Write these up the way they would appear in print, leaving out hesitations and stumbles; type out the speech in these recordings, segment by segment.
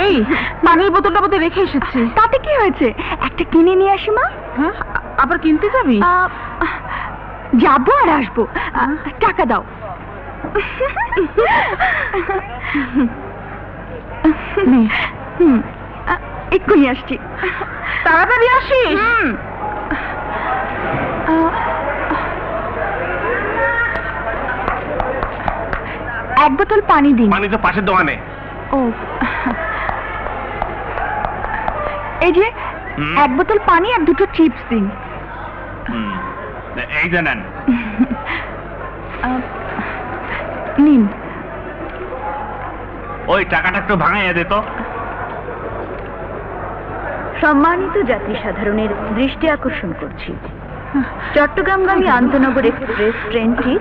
এই পানির বোতলটা বোধ রেখে এসেছি। তাতে কি হয়েছে, একটা কিনে নিয়ে আসি মা। হ্যাঁ, আবার কিনতে যাবি? যাবো আর আসবো, টাকা দাও। এক্ষুনি আসছি। তাড়াতাড়ি আসিস। এক বোতল পানি দিন। পানি তো পাশের দোকানে। ও, এই যে এক বোতল পানি আর দুটো চিপস দিন। এই যে নেন। নিন। ওই টাকাটা একটু ভাঙাইয়া দে তো। সম্মানিত যাত্রী সাধারণের দৃষ্টি আকর্ষণ করছি, চট্টগ্রামগামী আন্তনগর এক্সপ্রেস ট্রেনটি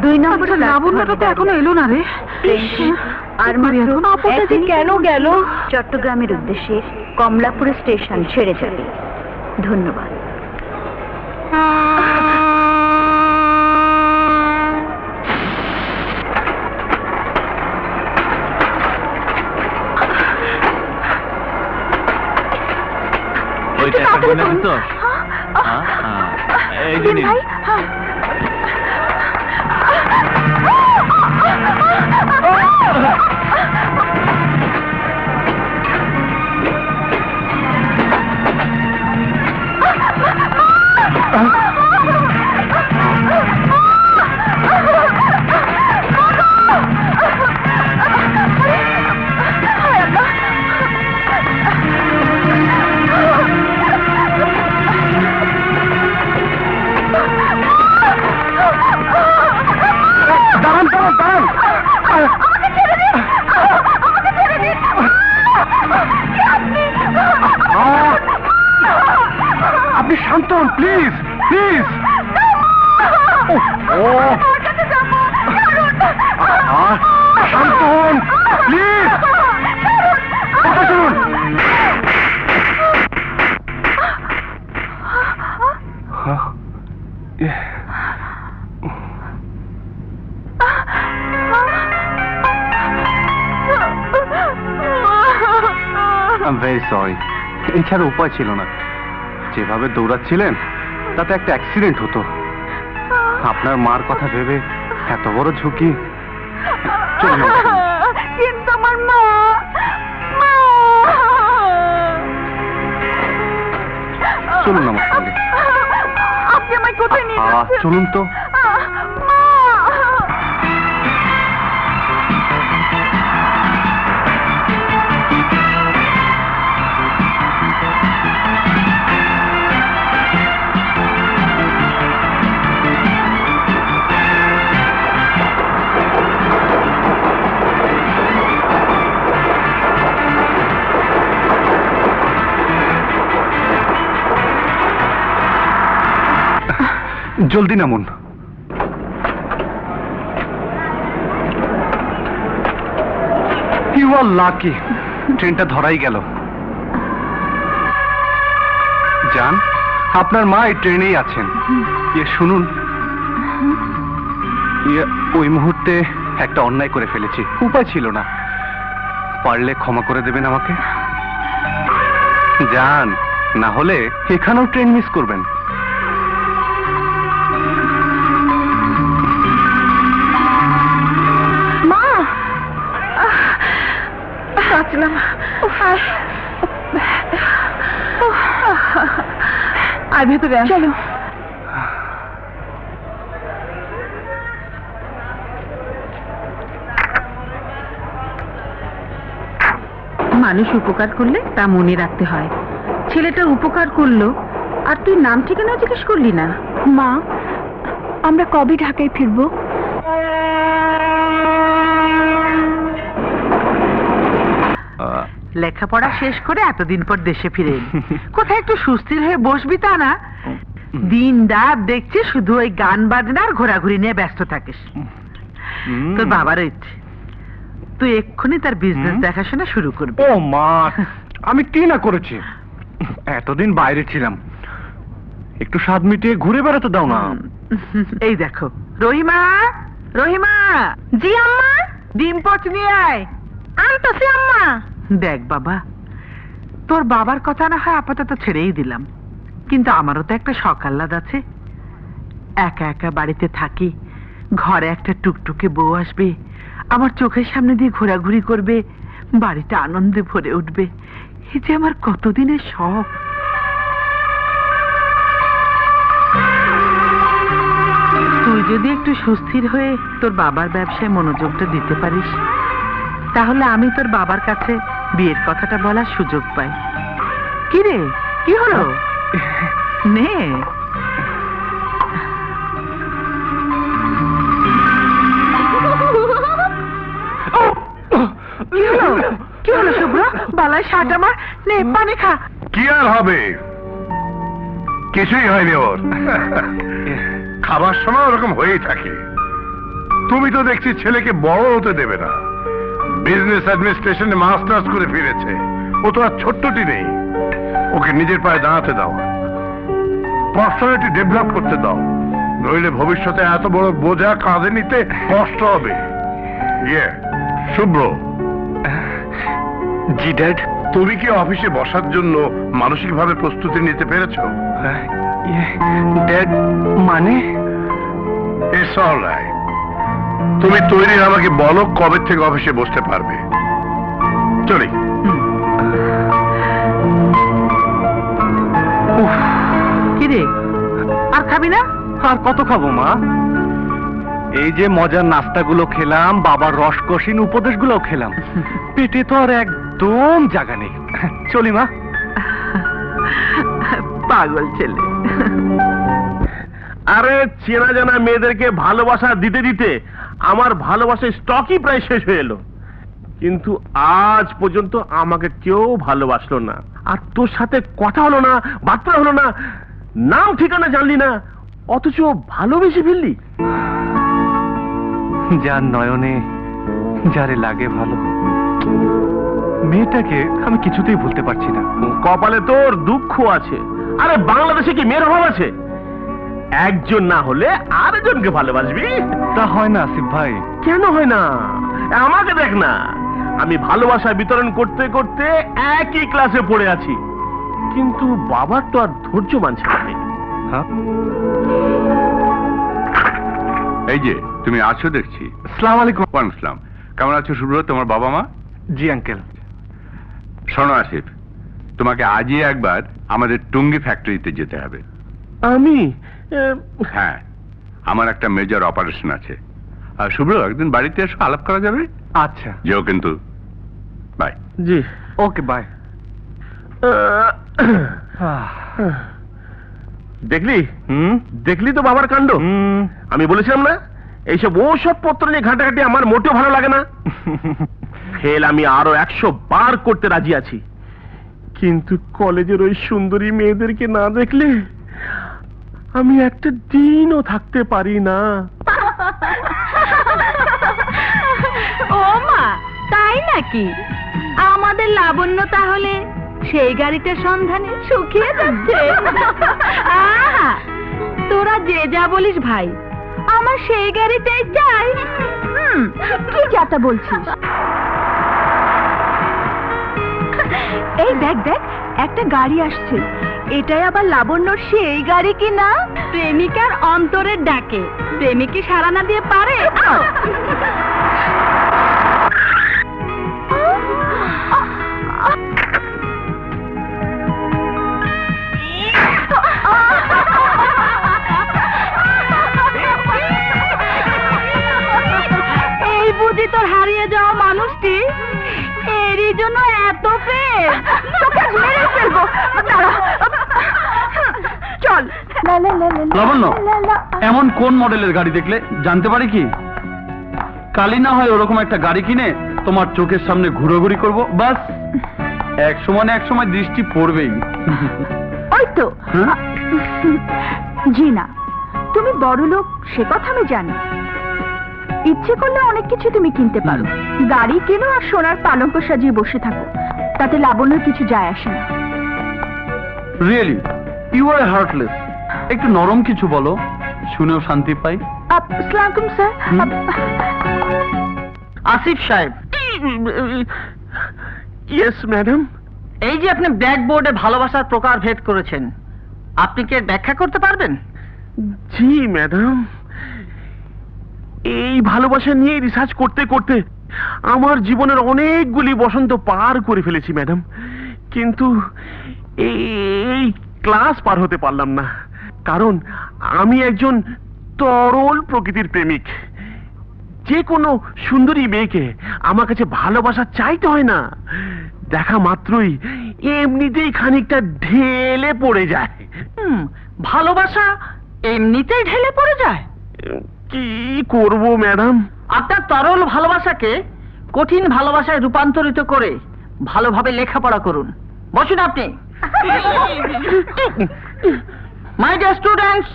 2 নম্বর লাবণ্যটা তো এখনো এলো না রে। ট্রেনটি আর মাত্র কেন গেল চট্টগ্রামের উদ্দেশ্যে কমলাপুর স্টেশন ছেড়ে যাবে। ধন্যবাদ। ওই টাকা বলে দিত। এই যে নিন। আপনি শান্ত হন প্লিজ, প্লিজ। শান্ত হন প্লিজ। কথা শুনুন। I'm very sorry. এছাড়া উপায় ছিল না। যেভাবে দৌড়াচ্ছিলেন তাতে একটা অ্যাক্সিডেন্ট হতো। আপনার মার কথা ভেবে এত বড় ঝুঁকি। কিন্তু আমার মা, চলুন আমার সঙ্গে। আপনি আমায় কোথায় নিয়ে যাচ্ছেন? চলুন তো। জলদি নামুন। ইউ আর লাকি, ট্রেনটা ধরাই গেল। জান, আপনার মা এই ট্রেনেই আছেন। শুনুন, ওই মুহূর্তে একটা অন্যায় করে ফেলেছি, উপায় ছিল না। পারলে ক্ষমা করে দেবেন আমাকে। জান, না হলে এখানেও ট্রেন মিস করবেন। বাঁচলাম। আর ভেতরে চলো। মানুষ উপকার করলে তা মনে রাখতে হয়। ছেলেটা উপকার করলো আর তুই নাম ঠিকানা জিজ্ঞেস করলি না। মা, আমরা কবে ঢাকায় ফিরবো? লেখাপড়া শেষ করে এতদিন পর দেশে ফিরে এলি। কোথায় একটু সুস্থির হয়ে বসবি তা না। দিন রাত দেখছি শুধু ওই গান বাজনা আর ঘোরাঘুরি নিয়ে ব্যস্ত থাকিস। তোর বাবারও ইচ্ছে তুই এক্ষুনি তার বিজনেস দেখাশোনা শুরু করবি। ও মা, আমি কি না করেছি? এতদিন বাইরে ছিলাম, একটু স্বাদ মিটিয়ে ঘুরে বেড়াতে দাও না। এই দেখো, রহিমা, রহিমা। জি আম্মা। ডিম পোচ নিয়ে আয়। আনতেছি আম্মা। দেখ বাবা, তোর বাবার কথা না হয় আপাতত ছেড়েই দিলাম, কিন্তু আমারও তো একটা শখ আহ্লাদ আছে। একা একা বাড়িতে থাকি, ঘরে একটা টুকটুকে বউ আসবে, আমার চোখের সামনে দিয়ে ঘোরাঘুরি করবে, বাড়িটা আনন্দে ভরে উঠবে। এই যে আমার কতদিনের শখ। তুই যদি একটু সুস্থির হয়ে তোর বাবার ব্যবসায় মনোযোগটা দিতে পারিস, তাহলে আমি তোর বাবার কাছে বিয়ের কথাটা বলার সুযোগ পাই। কি রে, কি হলো? নে। কি হলো, কি হলো শুভ্র? বালায় শার্ট আমার, নে পানি খা। কি আর হবে, কিছুই হয়নি ওর। খাবার সময় ওরকম হয়েই থাকে। তুমি তো দেখছি ছেলেকে বড় হতে দেবে না। বিজনেস অ্যাডমিনিস্ট্রেশনে মাস্টার্স করে ফিরেছে, ও তো আর ছোট্টটি নেই। ওকে নিজের পায়ে দাঁড়াতে দাও, পার্সোনালিটি ডেভেলপ করতে দাও, নইলে ভবিষ্যতে এত বড় বোঝা কাঁধে নিতে কষ্ট হবে। ইয়ে শুভ্র। জি ড্যাড। তুমি কি অফিসে বসার জন্য মানসিকভাবে প্রস্তুতি নিতে পেরেছো? ড্যাড মানে? It's alright. তুমি তৈরি, আমাকে বলো কবে থেকে অফিসে বসতে পারবে। চলি। কি রে, আর খাবি না? আর কত খাবো মা? এই যে মজার নাস্তাগুলো খেলাম, বাবার রসকসীন উপদেশগুলো খেলাম, পেটে তো আর একদম জায়গা নেই। চলি মা। পাগল ছেলে। আরে চেনা জানা মেয়েদেরকে ভালোবাসা দিতে দিতে আমার ভালোবাসার স্টকই প্রায় শেষ হয়ে এলো, কিন্তু আজ পর্যন্ত আমাকে কেউ ভালোবাসলো না। আর তোর সাথে কথা হলো না, বার্তা হলো না, নাম ঠিকানা জানলি না, অথচ ভালোবেসে ফেললি। যার নয়নে যারে লাগে ভালো, মেয়েটাকে আমি কিছুতেই ভুলতে পারছি না। কপালে তোর দুঃখ আছে। আরে বাংলাদেশে কি মেয়ের অভাব আছে? একজন না হলে আরেকজনকে ভালোবাসবি। তা হয় না আসিফ ভাই। কেন হয় না? আমাকে দেখ না, আমি ভালোবাসা বিতরণ করতে করতে একই ক্লাসে পড়ে আছি, কিন্তু বাবার তো আর ধৈর্য মানছে না। হ্যাঁ? এই যে তুমি আছো দেখছি। আসসালামু আলাইকুম। ওয়ালাইকুম আসসালাম। কেমন আছো শুভ্র, তোমার বাবা মা? জি আঙ্কেল। শোনো আসিফ, তোমাকে আজই একবার আমাদের টুঙ্গি ফ্যাক্টরিতে যেতে হবে। আমি হ্যাঁ, আমার একটা মেজর অপারেশন আছে। আর শুভ্র, একদিন বাড়িতে এসে আলাপ করা যাবে? আচ্ছা। যেও কিন্তু। বাই। জি। Okay bye. দেখলি দেখলি তো বাবার কাণ্ড। আমি বলেছিলাম না, এইসব ওসব পত্র নিয়ে ঘাটাঘাটি আমার মোটেও ভালো লাগে না। ফেল আমি আরো 100 বার করতে রাজি আছি, কিন্তু কলেজের ওই সুন্দরী মেয়েদেরকে না দেখলে আমি একটা দিনও থাকতে পারি না। ও মা, তাই নাকি? আমাদের লাবণ্য তাহলে সেই গাড়িটার সন্ধানে শুকিয়ে যাচ্ছে। আহা, তোরা যে যা বলিস ভাই, আমার সেই গাড়িটাই চাই। কি যাতা বলছিস? এই দেখ দেখ, একটা গাড়ি আসছে। এটাই আবার লাবণ্যর সেই গাড়ি কি না? প্রেমিকার অন্তরের ডাকে প্রেমিকে সাড়া না দিয়ে পারে? এই বুঝি তোর হারিয়ে যাওয়া মানুষটি, এরই জন্য এত প্রেম। তোকে মেরে ফেলবো। দাঁড়া, চল। লাবণ্য, এমন কোন মডেলের গাড়ি দেখলে জানতে পারি কি? কালি না হয় ওরকম একটা গাড়ি কিনে তোমার চোখের সামনে ঘুরোঘুরি করব, বাস। এক সময় দৃষ্টি পড়বেই। ওই তো। হ্যাঁ? জি না, তুমি বড় লোক সে কথা আমি জানি। ইচ্ছে করলে অনেক কিছু তুমি কিনতে পারো, গাড়ি কেনো আর সোনার পালঙ্ক সাজিয়ে বসে থাকো, তাতে লাবণ্যর কিছু যায় আসে না। Really you are heartless. একটু নরম কিছু বলো, শুনেও শান্তি পাই। আসসালামু স্যার। আসিফ সাহেব, ইয়েস ম্যাডাম। এই যে আপনি ব্ল্যাকবোর্ডে ভালোবাসার প্রকার ভেদ করেছেন, আপনি কি এর ব্যাখ্যা করতে পারবেন? জি ম্যাডাম, এই ভালোবাসা নিয়ে রিসার্চ করতে করতে আমার জীবনের অনেকগুলি বসন্ত পার করে ফেলেছি ম্যাডাম, কিন্তু এই ক্লাস পার হতে পারলাম না, কারণ আমি একজন তরল প্রকৃতির প্রেমিক। যে কোনো সুন্দরী মেয়েকে আমার কাছে ভালোবাসা চাইতে হয় না, দেখা মাত্রই এমনিতেই খানিকটা ঢেলে পড়ে যায়। ভালোবাসা এমনিতেই ঢেলে পড়ে যায়? কি করব ম্যাডাম? আপনার তরল ভালোবাসাকে কঠিন ভালোবাসায় রূপান্তরিত করে ভালোভাবে লেখাপড়া করুন। বসুন আপনি। মাই ডিয়ার স্টুডেন্টস,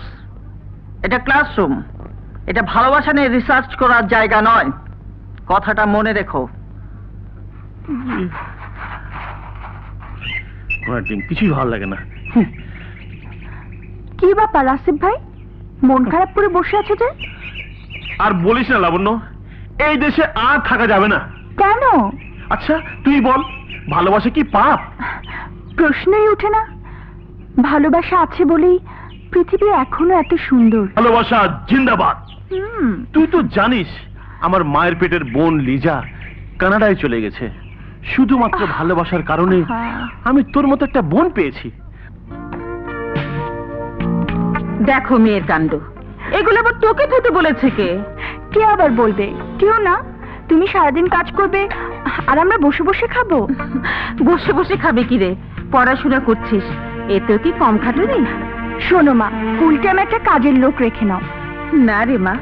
এটা ক্লাসরুম, এটা ভালোবাসা নিয়ে রিসার্চ করার জায়গা নয়, কথাটা মনে রেখো। কিছুই ভালো লাগে না। কি ব্যাপার আসিফ ভাই, মন খারাপ করে বসে আছে যে? আর বলিস না লাবণ্য, এই দেশে আর থাকা যাবে না। কেন? আচ্ছা তুই বল, ভালোবাসা কি পাপ? প্রশ্নই ওঠে না। ভালোবাসা আছে বলেই পৃথিবী এখনো এত সুন্দর। ভালোবাসা জিন্দাবাদ। হুম, তুই তো জানিস আমার মায়ের পেটের বোন লিজা কানাডায় চলে গেছে, শুধুমাত্র ভালোবাসার কারণে আমি তোর মতো একটা বোন পেয়েছি। দেখো মেয়ের কাণ্ড, এগুলো আবার তোকে ধুতে বলেছে কে? কে আবার বলবে? কেউ না। তুমি সারাদিন কাজ করবে আর আমরা বসে বসে খাবো। বসে বসে খাবে কি রে? পড়াশোনা করছিস, এতেও কি কম খাটুনি? শোনো মা, ফুল টাইম একটা কাজের লোক রেখে নাও। না রে মা,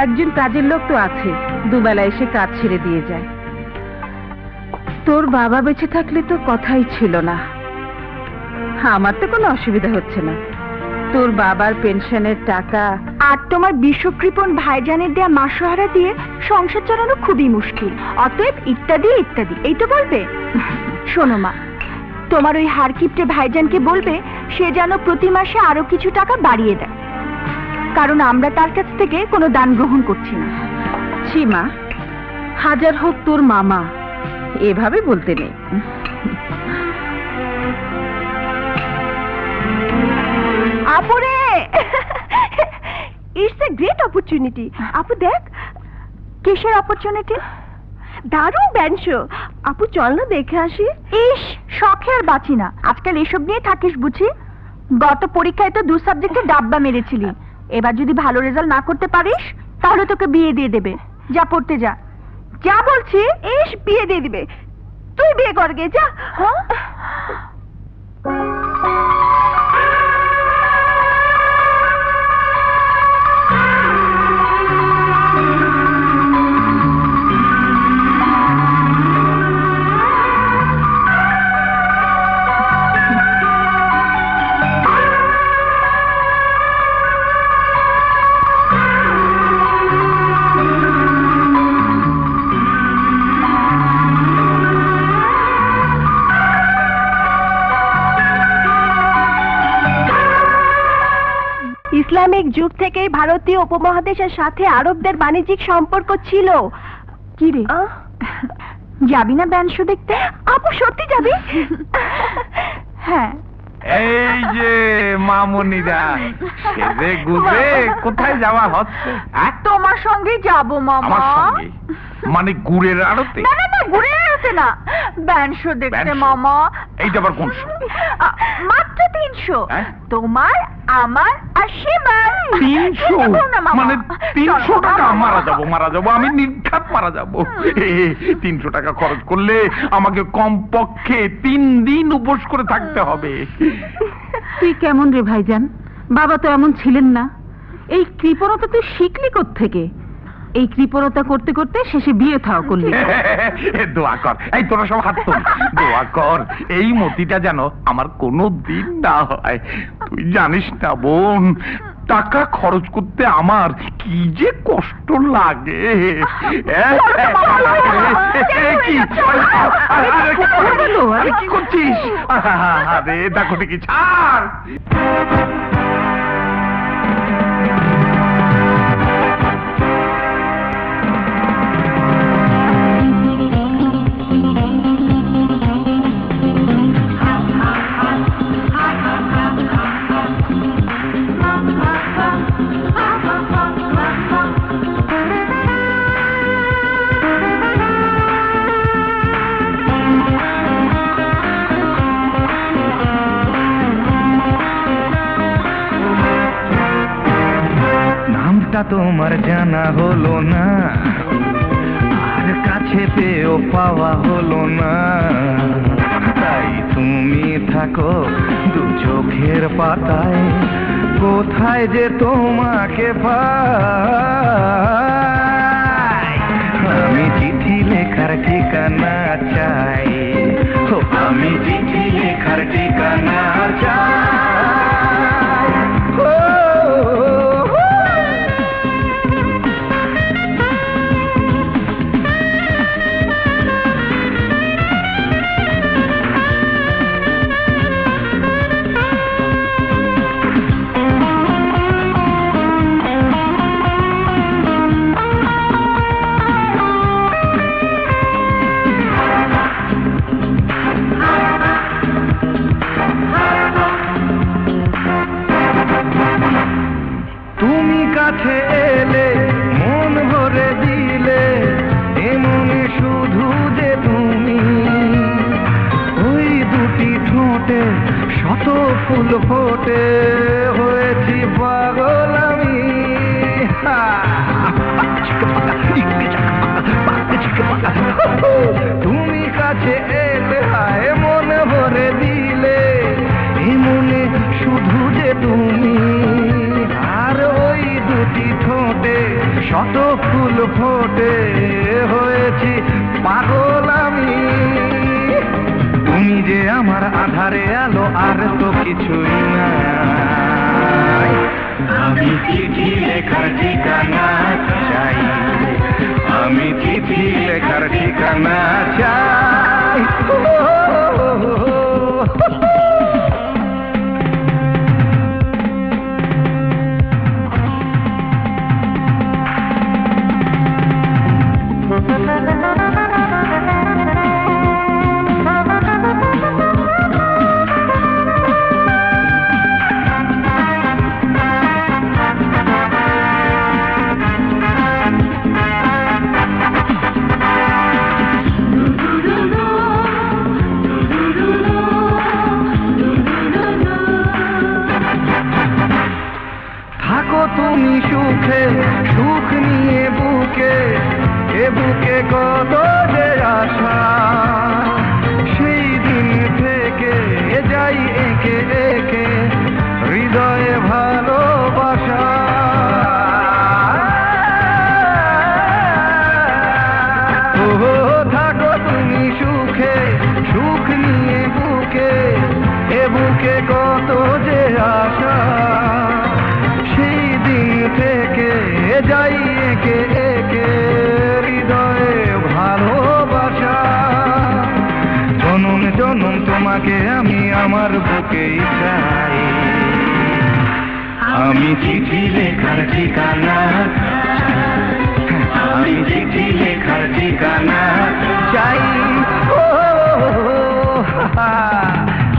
একজন কাজের লোক তো আছে, দুবেলা এসে কাজ ছেড়ে দিয়ে যায়। তোর বাবা বেঁচে থাকলে তো কথাই ছিল না। আমার তো কোনো অসুবিধা হচ্ছে না, তোর বাবার পেনশনের টাকা আর তোমার বিশ্বকৃপণ ভাইজানের দেয়া মাসোহারা দিয়ে সংসার চালানো খুবই মুশকিল। অতএব ইত্যাদি ইত্যাদি এই তো বলবে। শোনো মা, তোমার ওই হারকিপটে ভাইজানকে বলবে সে যেন প্রতি মাসে আরো কিছু টাকা বাড়িয়ে দেয়, কারণ আমরা তার কাছ থেকে কোনো দান গ্রহণ করছি না। সীমা, হাজার হোক তোর মামা, এভাবে বলতে নেই। আপুরে, ইটস এ গ্রেট অপরচুনিটি। আপু দেখ। কিসের অপরচুনিটি? দারুণ ব্যান্ড শো। আপু চল না দেখে আসি। ইস, শখে আর বাঁচি না, আজকাল এসব নিয়ে থাকিস বুঝি। গত পরীক্ষায় তো 2 সাবজেক্টে ডাব্বা মেরেছিলি, এবার যদি ভালো রেজাল্ট না করতে পারিস তাহলে তোকে বিয়ে দিয়ে দেবে। যা পড়তে যা। যা বলছি। ইস, বিয়ে দিয়ে দিবে। তুই বিয়ে কর গে, যা। হ্যাঁ, ইসলামিক যুগ থেকেই ভারতীয় উপমহাদেশের সাথে আরবদের বাণিজ্যিক সম্পর্ক ছিল। কি রে, যাবি না ব্যান্ড শো দেখতে? আপু সত্যি যাবি? হ্যাঁ। এই যে মামুনিরা সেজে গুজে কোথায় যাওয়া হচ্ছে? তোমার সঙ্গে যাব মামা। আমার সঙ্গে? মানে গুড়ের আড়তে? না না না, ঘুরে আসে না, ব্যান্ড শো দেখতে ব্যান্ড শো? মামা। এইটা আবার কোন শো? মাত্র 300। হ্যাঁ? তোমার, আমার আর সীমার। 300? মানে 300 টাকা? মারা যাবো মারা যাবো, আমি নির্ঘাত মারা যাবো। 300 টাকা খরচ করলে আমাকে কমপক্ষে 3 দিন উপোস করে থাকতে হবে। তুই কেমন রে ভাইজান? বাবা তো এমন ছিলেন না। এই কৃপণতা তুই শিখলি কোত্থেকে? এই কৃপণতা করতে করতে শেষে বিয়ে থাও করলি। দোয়া কর, এই তোরা সব হাত তোল, দোয়া কর এই মতিটা যেন আমার কোনো দিন না হয়। তুই জানিস না বোন, টাকা খরচ করতে আমার কি যে কষ্ট লাগে। কি করছিস? আরে দেখো দেখি, ছাড়। নামটা তোমার জানা হলো না, আর কাছে পেয়েও পাওয়া হলো না। তাই তুমি থাকো দু চোখের পাতায়, কোথায় যে তোমাকে পাই। আমি চিঠি লেখার ঠিকানা চাই, ও আমি চিঠি লেখার ঠিকানা চাই। তুমি কাছে এলে মন ভরে দিলে, এমনে শুধু যে তুমি, ওই দুটি ঠোঁটে শত ফুল ফোটে, হয়েছি পাগল আমি। তুমি কাছে এলে হায় মন ভরে দিলে, এমনে শুধু যে তুমি, আর ওই দুটি ঠোঁটে শত ফুল ফোটে, হয়েছি পাগল আমি। তুমি যে আমার আধারে আলো, আর তো কিছুই নাই। আমি চিঠি লেখার ঠিকানা চাই, আমি চিঠি লেখার ঠিকানা চাই। থাকো তুমি সুখে, সুখ নিয়ে বুকে, এ বুকে কত যে আশা, সেই দিন থেকে যাই একে একে হৃদয়ে ভালোবাসা। ও থাকো তুমি সুখে, সুখ নিয়ে বুকে, এ বুকে কত যে আশা, সেই দিন থেকে যাই একে একে হৃদয়ে ভালোবাসা। জনম জনম তোমাকে আমি আমার বুকেই চাই, আমি চিঠি লেখার ঠিকানা চাই, আমি চিঠি লেখার ঠিকানা চাই। ও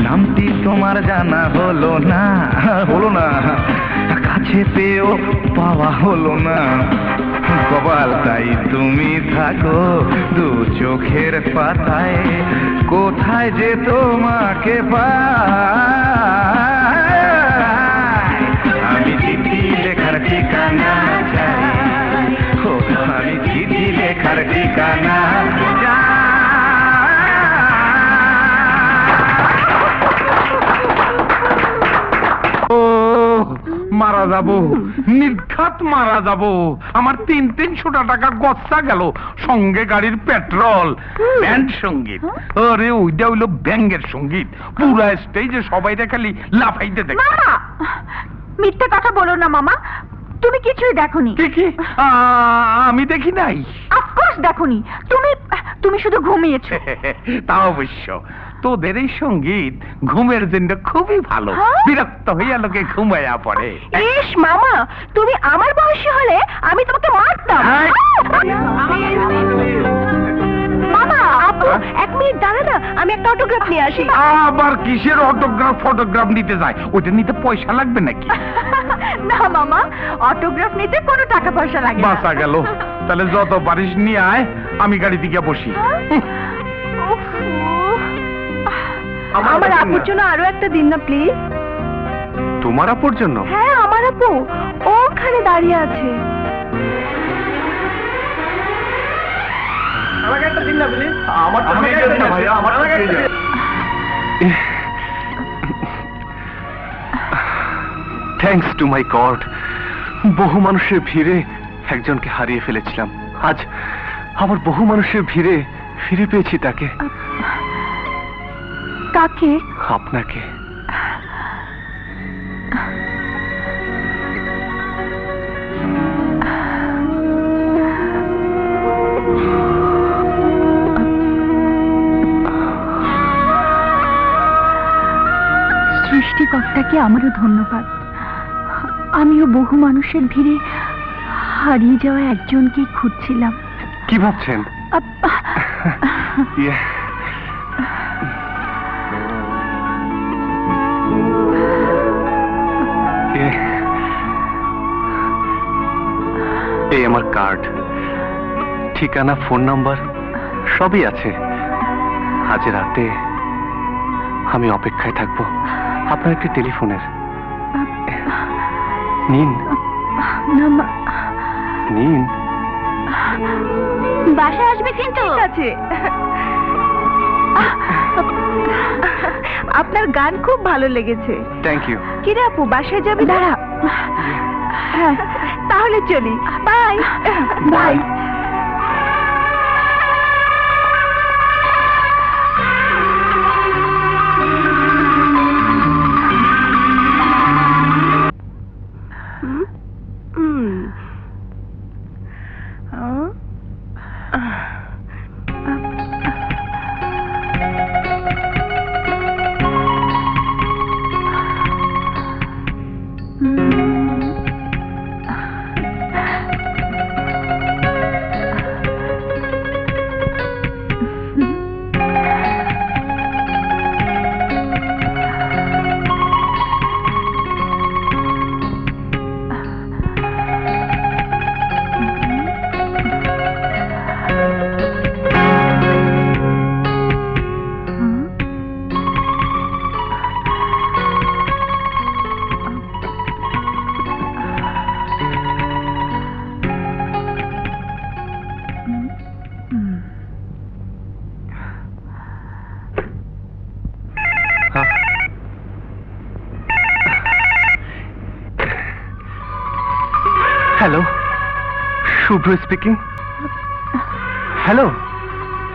নামটি তোমার জানা হলো না, হলো না, কাছে পেয়েও পাওয়া হলো না। কপাল তাই তুমি থাকো দু চোখের পাতায়, কোথায় যে তোমাকে পাই। আমি চিঠি লেখার ঠিকানা চাই, ও আমি চিঠি লেখার ঠিকানা চাই। মারা যাবো, নির্ঘাত মারা যাবো। আমার 300 টাকা গচ্ছা গেল, সঙ্গে গাড়ির পেট্রোল। ব্যান্ড সঙ্গীত, আরে ওইটা হইলো ব্যাঙ্গের সঙ্গীত। পুরা স্টেজে সবাই খালি লাফাইতে দেখে। মামা, মিথ্যে কথা বলো না মামা, তুমি কিছুই দেখোনি। কি আমি দেখি নাই? অফকোর্স দেখোনি, তুমি শুধু ঘুমিয়েছো। তা অবশ্য, তোদের এই সঙ্গীত ঘুমের জন্য খুবই ভালো। বিরক্ত হইয়া লোকে ঘুমাইয়া পড়ে। ইস মামা, তুমি আমার বয়সী হলে আমি তোমাকে মারতাম। মামা, আপু এক মিনিট দাঁড়া না, আমি একটা অটোগ্রাফ নিয়ে আসি। আবার কিসের অটোগ্রাফ ফটোগ্রাফ নিতে যায়? ওইটা নিতে পয়সা লাগবে নাকি? না মামা, অটোগ্রাফ নিতে কোনো টাকা পয়সা লাগে না। বাঁচা গেল। তাহলে যত পারিস নিয়ে আয়, আমি গাড়িতে গিয়ে বসি। আমার আপুর জন্য আরো একটা দিন না প্লিজ। তোমার আপুর জন্য? হ্যাঁ আমার আপু, ওখানে দাঁড়িয়ে আছে। আমাকে একটা দিন না please. Thanks to my god, বহু মানুষের ভিড়ে একজনকে হারিয়ে ফেলেছিলাম, আজ আবার বহু মানুষের ভিড়ে ফিরে পেয়েছি তাকে। কাকে? আপনাকে। সৃষ্টিকর্তাকে আমারও ধন্যবাদ। আমিও বহু মানুষের ভিড়ে হারিয়ে যাওয়া একজনকেই খুঁজছিলাম। কি ভাবছেন? ইয়ে, এই আমার কার্ড, ঠিকানা, ফোন নাম্বার সবই আছে। আজ রাতে আমি অপেক্ষায় থাকবো আপনার একটি টেলিফোনের। নিন নিন। বাসায় আসবে কিন্তু। ঠিক আছে। আপনার গান খুব ভালো লেগেছে। Thank you. কিরে আপু, বাসায় যাবে? দাঁড়া। হ্যাঁ, তাহলে চলি। Bye bye. Hello, Shubhro speaking. Hello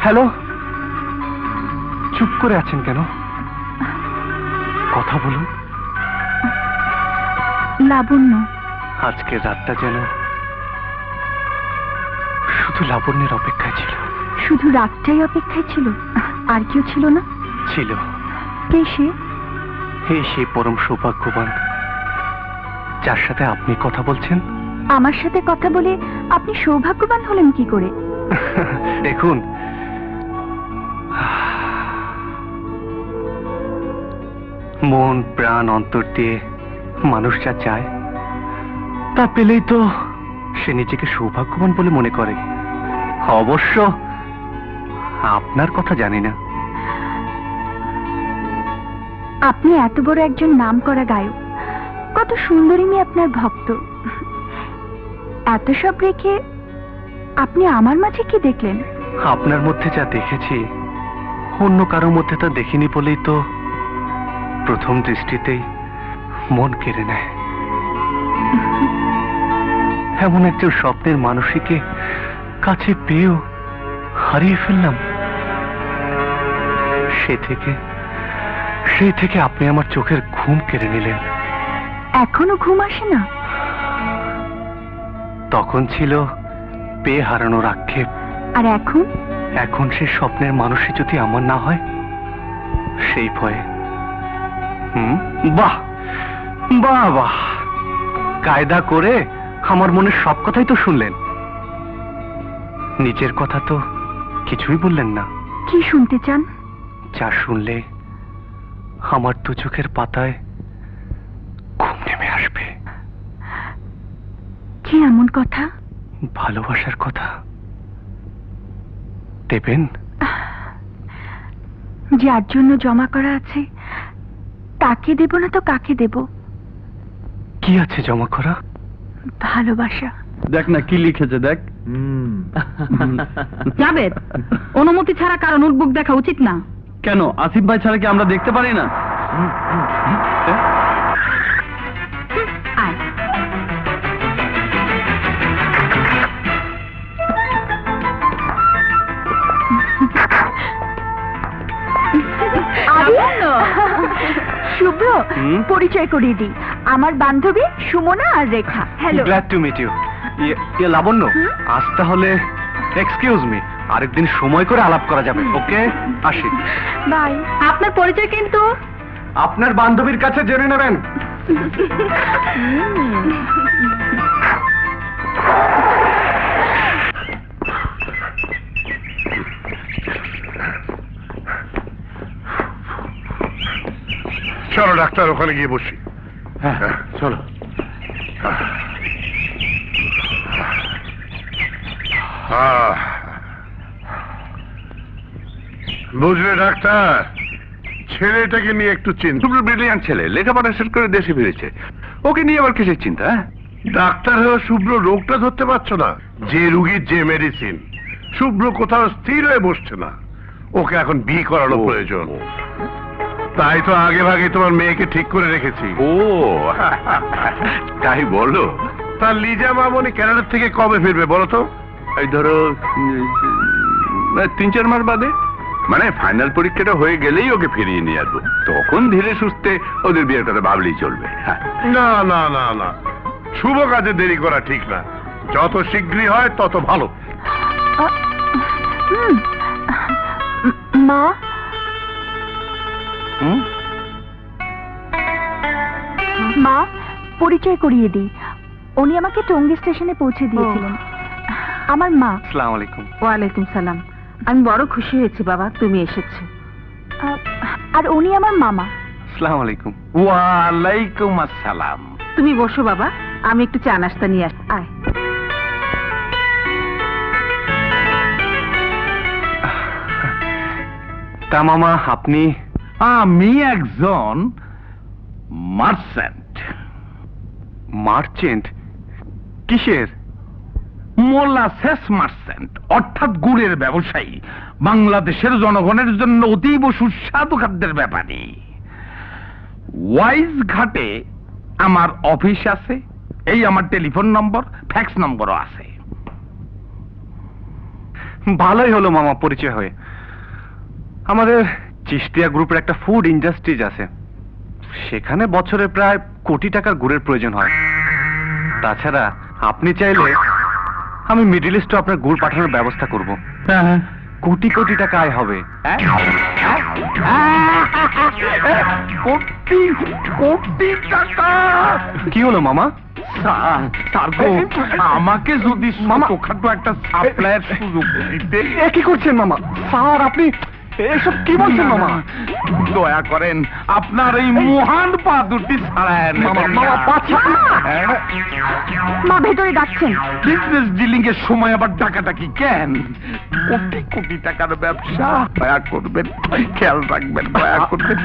hello, চুপ করে আছেন কেন? কথা বলুন। লাবণ্য। আজকের রাতটা যেন শুধু লাবণ্যের অপেক্ষায় ছিল। শুধু রাতটাই অপেক্ষায় ছিল? আর কেউ ছিল না? ছিল। কে সে? এই সেই পরম সৌভাগ্যবান যার সাথে আপনি কথা বলছেন। আমার সাথে কথা বলে আপনি সৌভাগ্যবান হলেন কি করে? দেখুন, মন প্রাণ অন্তর দিয়ে মানুষ যা চায় তা পেলেই তো সে নিজেকে সৌভাগ্যবান বলে মনে করে। অবশ্য আপনার কথা জানি না। আপনি এত বড় একজন নামকরা গায়ক, কত সুন্দরী মেয়ে আপনার ভক্ত। এত সব রেখে আপনি আমার মাঝে কি দেখলেন? আপনার মধ্যে যা দেখেছি অন্য কারোর মধ্যে তা দেখিনি বলেই তো প্রথম দৃষ্টিতেই মন কেড়ে নেয়। এমন একজন স্বপ্নের মানুষকে কাছে পেয়েও হারিয়ে ফেললাম। সেই থেকে আপনি আমার চোখের ঘুম কেড়ে নিলেন। এখনো ঘুম আসে না? তখন ছিল পেয়ে হারানোর আক্ষেপ, আর এখন? এখন সে স্বপ্নের মানুষই যদি আমার না হয় সেই ভয়ে। বাহ বাহ বাহ, কায়দা করে আমার মনের সব কথাই তো শুনলেন, নিজের কথা তো কিছুই বললেন না। কি শুনতে চান? যা শুনলে আমার দু চোখের পাতায় ঘুম নেমে আসবে। কি এমন কথা? ভালোবাসার কথা। দেবেন? যার জন্য জমা করা আছে তাকে দেব না তো কাকে দেব? কি আছে জমা করা? ভালোবাসা। দেখ না কি লিখেছে, দেখ। জাবেদ, অনুমতি ছাড়া কারো নোটবুক দেখা উচিত না। কেন, আসিফ ভাই ছাড়া কি আমরা দেখতে পারি না? আয়। শুভ্র, পরিচয় করিয়ে দিই, আমার বান্ধবী সুমনা আর Rekha. Hello. Glad to meet you. Labanya, আজ তাহলে এক্সকিউজ মি, আরেকদিন সময় করে আলাপ করা যাবে। ওকে, আসি। বাই। আপনার পরিচয় কিন্তু আপনার বান্ধবীর কাছে জেনে নেবেন। চলো ডাক্তার, ওখানে গিয়ে বসি। হ্যাঁ, চলো। বুঝলে ডাক্তার, ছেলেটাকে নিয়ে একটু চিন্তা। তুমি ব্রিলিয়ান্ট ছেলে, লেখাপড়া শেষ করে দেশে ফিরেছে, ওকে নিয়ে আবার কিসের চিন্তা? ডাক্তার হয়ে শুভ্র রোগটা ধরতে পারছো না, যে রুগীর যে মেডিসিন। শুভ্র কোথাও স্থির হয়ে বসছে না, ওকে এখন বিয়ে করানো প্রয়োজন। তাই তো আগে ভাগে তোমার মেয়েকে ঠিক করে রেখেছি। ও তাই বলো? তার লিজা মামনি ক্যানাডা থেকে কবে ফিরবে বলো তো? এই ধরো 3-4 মাস বাদে, মানে ফাইনাল পরীক্ষাটা হয়ে গেলেই ওকে ফিরিয়ে নিয়ে আসবো। তখন ধীরে সুস্থে ওদের বিয়ের কথা ভাবলেই চলবে। না না না না, শুভ কাজে দেরি করা ঠিক না, যত শীঘ্রই হয় তত ভালো। মা, মা, পরিচয় করিয়ে দিই, উনি আমাকে টঙ্গী স্টেশনে পৌঁছে দিয়েছিলেন। আমার মা। আসসালামু আলাইকুম। ওয়ালাইকুম সালাম। আমি বড় খুশি হয়েছি বাবা তুমি এসেছো। আর উনি আমার মামা। আসসালামু আলাইকুম। ওয়ালাইকুম আসসালাম। তুমি বসো বাবা, আমি একটু চা নাস্তা নিয়ে আসি। আয়। তা মামা, আপনি? আমি একজন মার্চেন্ট। মার্চেন্ট? কিসের? মোলাসেস মার্চেন্ট, অর্থাৎ গুড়ের ব্যবসায়ী। বাংলাদেশের জনগণের জন্য অতীব সুস্বাদু খাদ্যের ব্যাপারী। ওয়াইজ ঘাটে আমার অফিস আছে, এই আমার টেলিফোন নম্বর, ফ্যাক্স নম্বরও আছে। ভালোই হলো মামা পরিচয় হয়ে। আমাদের চিশতিয়া গ্রুপের একটা ফুড ইন্ডাস্ট্রিজ আছে, সেখানে বছরে প্রায় কোটি টাকার গুড়ের প্রয়োজন হয়। তাছাড়া আপনি চাইলে আমি মিডল ইস্টে আপনার গুড় পাঠানোর ব্যবস্থা করব। কোটি কোটি টাকা আয় হবে। কোটি কোটি টাকা? কি হলো মামা? আমাকে যদি ছোটখাটো একটা সাপ্লাইয়ের সুযোগ দিতে। কি করছেন মামা? স্যার আপনি এসব কি বলছেন মামা? দয়া করেন আপনার এই মহান পা দুটি ছাড়ায় মা ভেতরে ডাকছেন। বিজনেস ডিলিং এর সময় আবার ডাকাডাকি কেন? কোটি কোটি টাকার ব্যবসা, দয়া করবেন, খেয়াল রাখবেন, দয়া করবেন।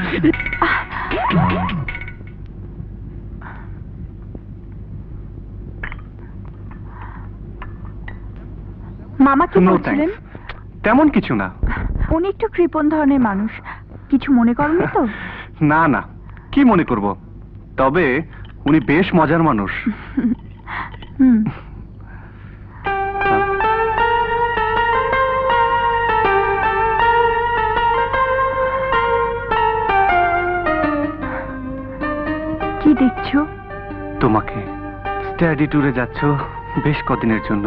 মামা কি বলছিলেন? তেমন কিছু না। উনি একটু কৃপণ ধরনের মানুষ, কিছু মনে করেননি তো? না না, কি মনে করব, তবে উনি বেশ মজার মানুষ। কি দেখছো? তোমাকে। স্টাডি ট্যুরে যাচ্ছ বেশ কদিনের জন্য,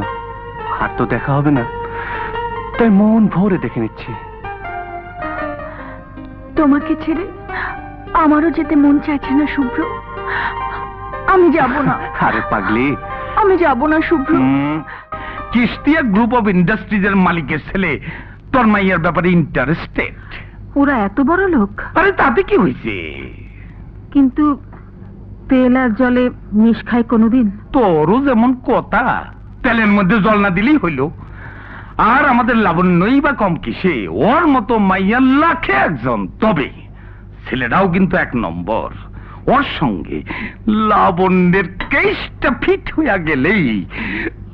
আর তো দেখা হবে না, তাই মন ভরে দেখে নিচ্ছি। তোমাকে ছেড়ে আমারও যেতে মন চাইছে না শুভ্র, আমি যাব না। আরে পাগলি, আমি যাব না শুভ্র। চিশতিয়া গ্রুপ অফ ইন্ডাস্ট্রিজের মালিকের ছেলে তোর মাইয়ার ব্যাপারে ইন্টারেস্টেড। ওরা এত বড় লোক? আরে তাতে কি হয়েছে? কিন্তু তেল আর জলে মিশ খায় কোনোদিন? তোরও যেমন কথা, তেলের মধ্যে জল না দিলেই হইল। আর আমাদের লাবণ্যই বা কম কিসে? ওর মতো মাইয়া লাখে একজন, তবে ছেলেরাও কিন্তু 1 নম্বর। ওর সঙ্গে লাবণ্যের কেসটা ফিট হইয়া গেলেই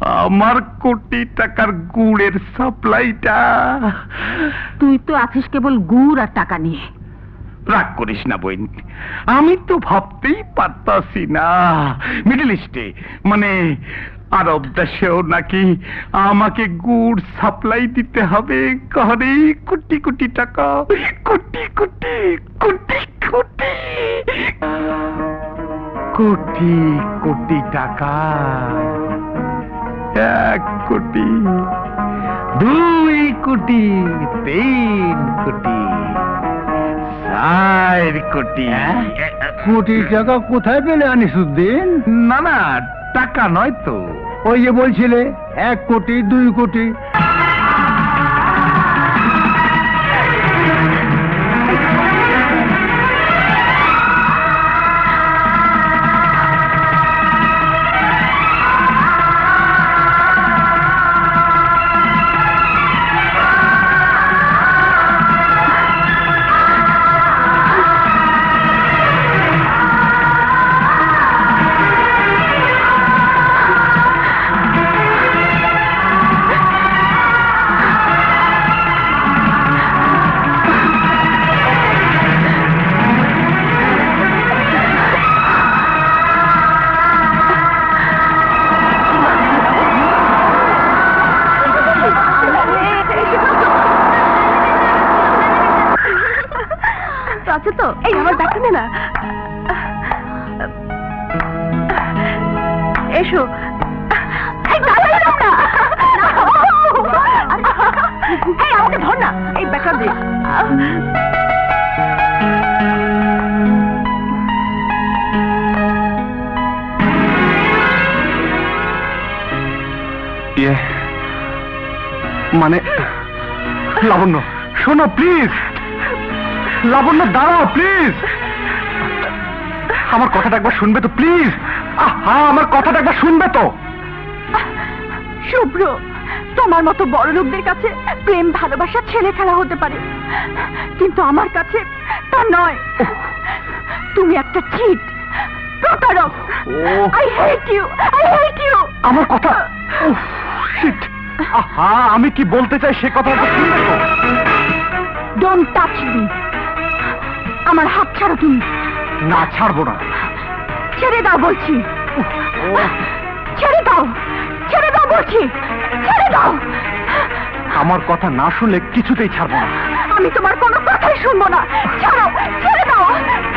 আমার কোটি টাকার গুড়ের সাপ্লাইটা। তুই তো আছিস কেবল গুড় আর টাকা নিয়ে। রাগ করিস না বোন, আমি তো ভাবতেই পারতাছি না মিডল ইস্টে মানে আরব দেশেও নাকি আমাকে গুড় সাপ্লাই দিতে হবে। ঘরে কোটি কোটি টাকা, কোটি কোটি কোটি কোটি কোটি কোটি টাকা। 1 কোটি, 2 কোটি, 3 কোটি, 4 কোটি। কোটি টাকা কোথায় পেলে আনিসুদ্দিন? না না, টাকা নয় তো, ওই যে বলছিলে 1 কোটি 2 কোটি। আছে তো, এই আমার দেখা না। এসো। এই আমাকে ধর না, এই ব্যাটা দে। মানে লাবণ্য শোনো প্লিজ, লাবণ্য দাঁড়াও প্লিজ, আমার কথাটা একবার শুনবে তো প্লিজ। আমার কথাটা একবার শুনবে তো। শুভ্র, তোমার মতো বড় লোকদের কাছে প্রেম ভালোবাসা ছেলে খেলা হতে পারে, কিন্তু আমার কাছে তা নয়। তুমি একটা চিট, প্রতারক। I hate you, I hate you. আমার কথা শিট। আমি কি বলতে চাই সে কথা শুনবে তো। Don't touch me. আমার হাত ছাড়ো তুমি। না, ছাড়বো না। ছেড়ে দাও বলছি, ছেড়ে দাও, ছেড়ে দাও বলছি, ছেড়ে দাও। আমার কথা না শুনলে কিছুতেই ছাড়বো না। আমি তোমার কোনো কথাই শুনবো না। ছাড়ো, ছেড়ে দাও,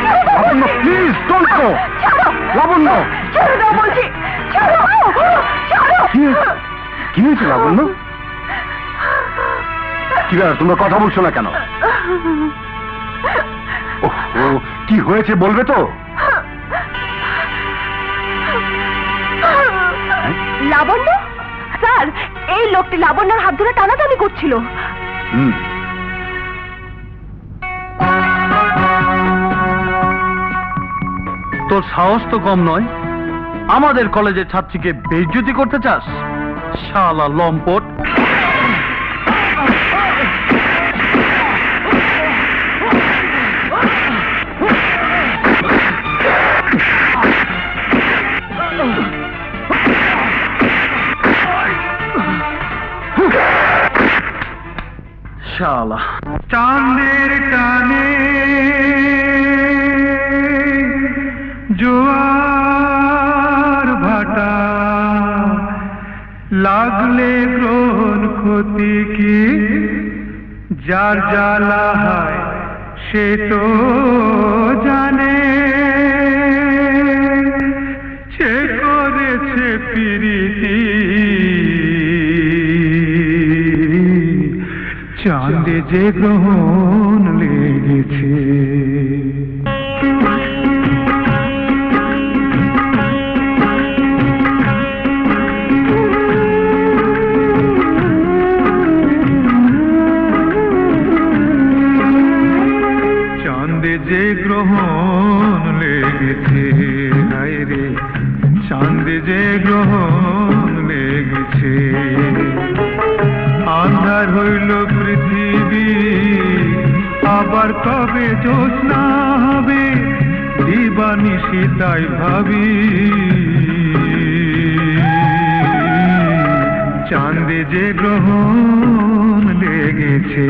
ছেড়ে দাও লাবণ্য প্লিজ ডোন্ট গো। ছাড়ো লাবণ্য, ছেড়ে দাও বলছি, ছাড়ো, ছাড়ো। কি হয়েছে লাবণ্য? কি ব্যাপার, তোমরা কথা বলছো না কেন? কি হয়েছে বলবে তো? লাবণ্য স্যার, এই লোকটি লাবণ্যর হাত ধরে টানাটানি করছিল। তোর সাহস তো কম নয়, আমাদের কলেজের ছাত্রীকে বেইজ্জতি করতে চাস? শালা লম্পট। শালা চাঁদের টানে জোয়ার ভাটা লাগলে গ্রহণ ক্ষতি কি, যার জ্বালা হয় সে তো জানে, সে করেছে প্রীতি চাঁদে যে গ্রহণ লেগেছে। চাঁদে যে গ্রহণ লেগেছে, হায় রে চাঁদে যে গ্রহণ লেগেছে। আন্ধার হইল পৃথিবী, আবার কবে জ্যোৎস্না হবে, দিবানিশি তাই ভাবি। চাঁদে যে গ্রহণ লেগেছে।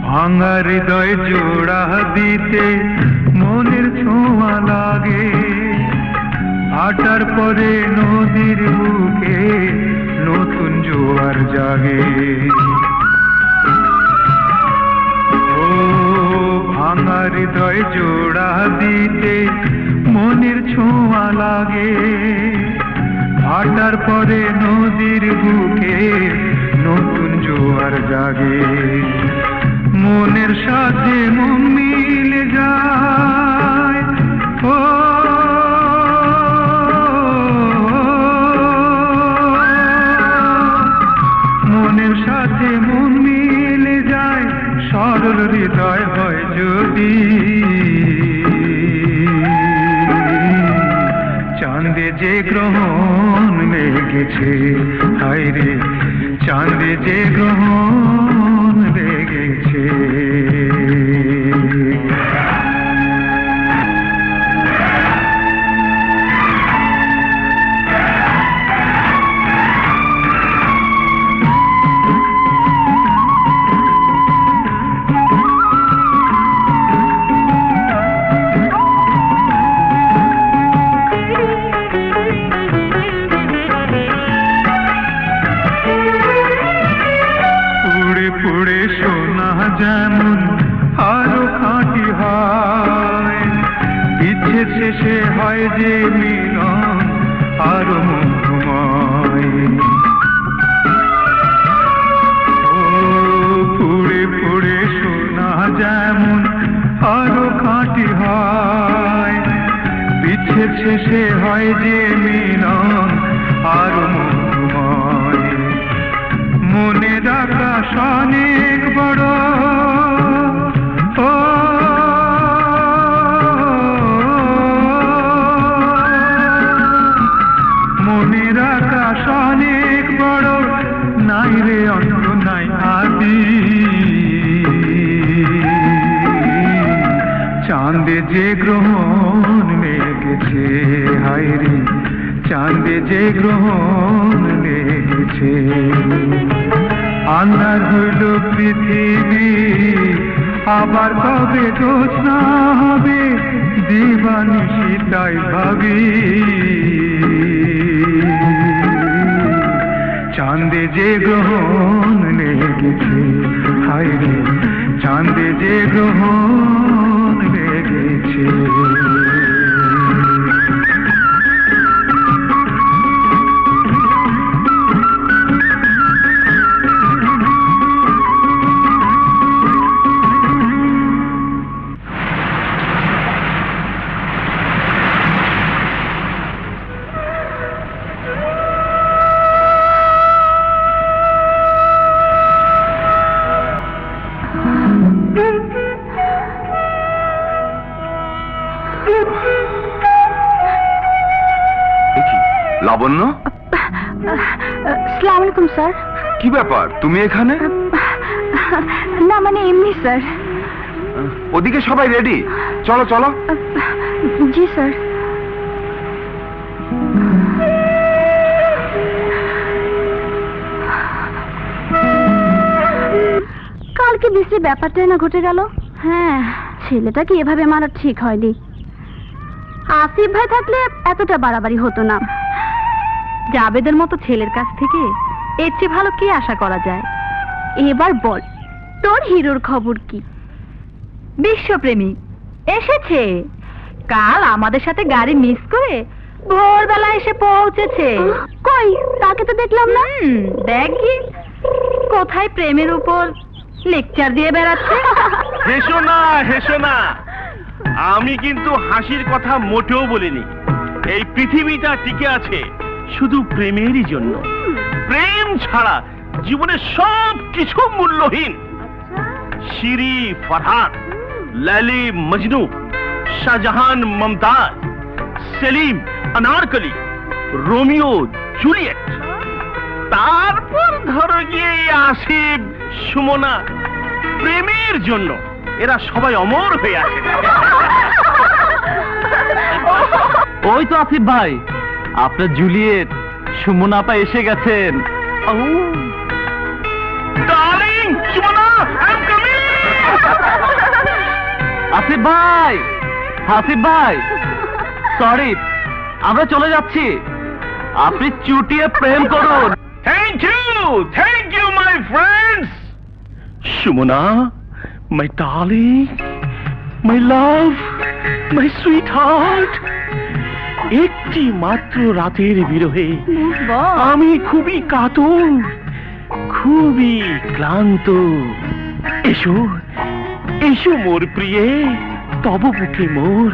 ভাঙা হৃদয় জোড়া দিতে মনের ছোঁয়া লাগে, ভাটার পরে নদীর বুকে নতুন জোয়ার জাগে। ও ভাঙা হৃদয় জোড়া দিতে মনের ছোঁয়া লাগে, ভাটার পরে নদীর বুকে নতুন জোয়ার জাগে। মনের সাথে মন মিলে যায়, ও মনের সাথে মন মিলে যায়, সরল হৃদয় হয় যদি। চাঁদে যে গ্রহণ লেগেছে, হায় রে চাঁদে যে গ্রহণ লেগেছে। পুড়ে সোনা যেমন আরো খাঁটি হয়, ইচ্ছে শেষে হয় যে মিলন আরো মধুময়। ও পুড়ে পুড়ে সোনা যেমন আরো খাঁটি হয়, ইচ্ছে শেষে হয় যে মিলন আরো মধুময়। মনের আকাশ অনেক বড়, ও মনের আকাশ অনেক বড়, নাই রে অন্ত নাই আদি। চাঁদে যে গ্রহণ লেগেছে, হায় রে চাঁদে যে গ্রহণ লেগেছে। আন্ধার হইল পৃথিবী, আবার কবে জ্যোৎস্না হবে, দিবানিশি তাই ভাবি। চাঁদে যে গ্রহণ লেগেছে, হায় রে চাঁদে যে গ্রহণ লেগেছে। লাবণ্য, আসসালামু আলাইকুম স্যার। কি ব্যাপার তুমি এখানে? না মানে এমনি স্যার। ওদিকে সবাই রেডি, চলো চলো। জি স্যার। কালকে বিশ্রী ব্যাপারটাই না ঘটে গেল। হ্যাঁ, ছেলেটাকে এভাবে মারা ঠিক হয়নি। আসিফ ভাই থাকলে এতটা বাড়াবাড়ি হতো না। জাবেদের মতো ছেলের কাছ থেকে এর চেয়ে ভালো কি আশা করা যায়? এবার বল, তোর হিরোর খবর কি? বিশ্বপ্রেমিক এসেছে, কাল আমাদের সাথে গাড়ি মিস করে ভোরবেলা এসে পৌঁছেছে। কই, তাকে তো দেখলাম না। দেখি কোথায় প্রেমের উপর লেকচার দিয়ে বেড়াচ্ছে। হেসো না, হেসো না, আমি কিন্তু হাসির কথা মোটেও বলিনি। এই পৃথিবীটা টিকে আছে শুধু প্রেমেরই জন্য। প্রেম ছাড়া জীবনের সব কিছু মূল্যহীন। Siri Farhad, Laili Majnu, Shahjahan Mumtaz, Selim Anarkali, Romeo Juliet, তারপর ধরো গিয়ে আসিফ সুমনা, প্রেমের জন্য এরা সবাই অমর হয়ে আছে। ওই তো আসিফ ভাই, আপনার জুলিয়েট সুমনা আপা এসে গেছেন। Darling Sumana, I am coming. Asif ভাই, আসিফ ভাই, সরি, আমরা চলে যাচ্ছি, আপনি চুটিয়ে প্রেম করুন। Thank you my friends. Sumana, my darling, my love, my sweetheart, একটি মাত্র রাতের বিরহে আমি খুবই কাতর, খুবই ক্লান্ত। এসো এসো মোর প্রিয়ে, তব বুকে মোর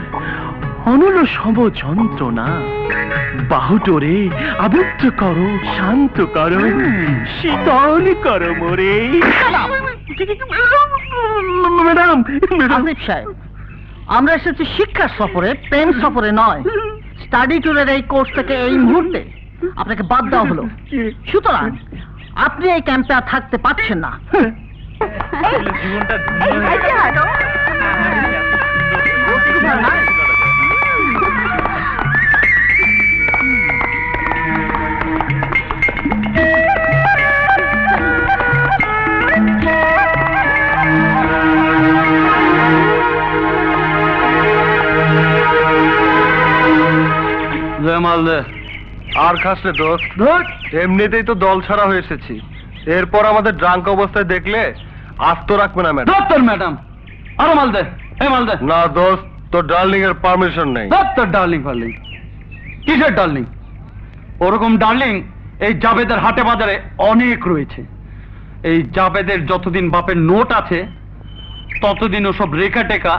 অনল সম যন্ত্রণা, বাহুটোরে আবদ্ধ করো, শান্ত করো, শীতল করো মোরে। ম্যাডাম, আসিফ সাহেব, আমরা এসেছি শিক্ষার সফরে, প্রেম সফরে নয়। স্টাডি ট্যুরের এই কোর্স থেকে এই মুহূর্তে আপনাকে বাদ দেওয়া হলো, সুতরাং আপনি এই ক্যাম্পে আর থাকতে পারছেন না। মালদে আর খাস রে দোস্ত, ধর এমনিতেই তো দল ছাড়া হয়ে এসেছি, এরপর আমাদের ড্রাঙ্ক অবস্থায় দেখলে আস্ত রাখবে না ম্যাডাম। দত্তর ম্যাডাম, আরো মালদে, এই মালদে। না দোস্ত, তোর ডার্লিং এর পারমিশন নেই। দত্তর ডার্লিং ফার্লিং, কিসের ডার্লিং? ওরকম ডার্লিং এই জাবেদের হাটে বাজারে অনেক রয়েছে। এই জাবেদের যতদিন বাপের নোট আছে ততদিন ওসব রেখা টেকা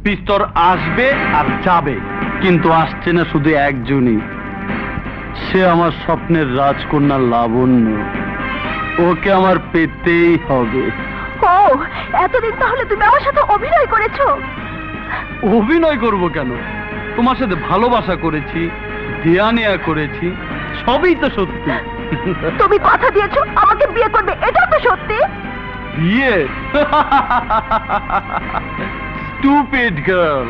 পিস্তর আসবে আর যাবে, কিন্তু আসছে না শুধু একজনই, সে আমার স্বপ্নের রাজকন্যা লাবণ্য। ওকে আমার পেতেই হবে। ও, এতদিন তাহলে তুমি আমার সাথে অভিনয় করেছো? অভিনয় করব কেন? তোমার সাথে ভালোবাসা করেছি, দেয়া নেয়া করেছি, সবই তো সত্যি। তুমি কথা দিয়েছো আমাকে বিয়ে করবে, এটা তো সত্যি? বিয়ে? Stupid girl.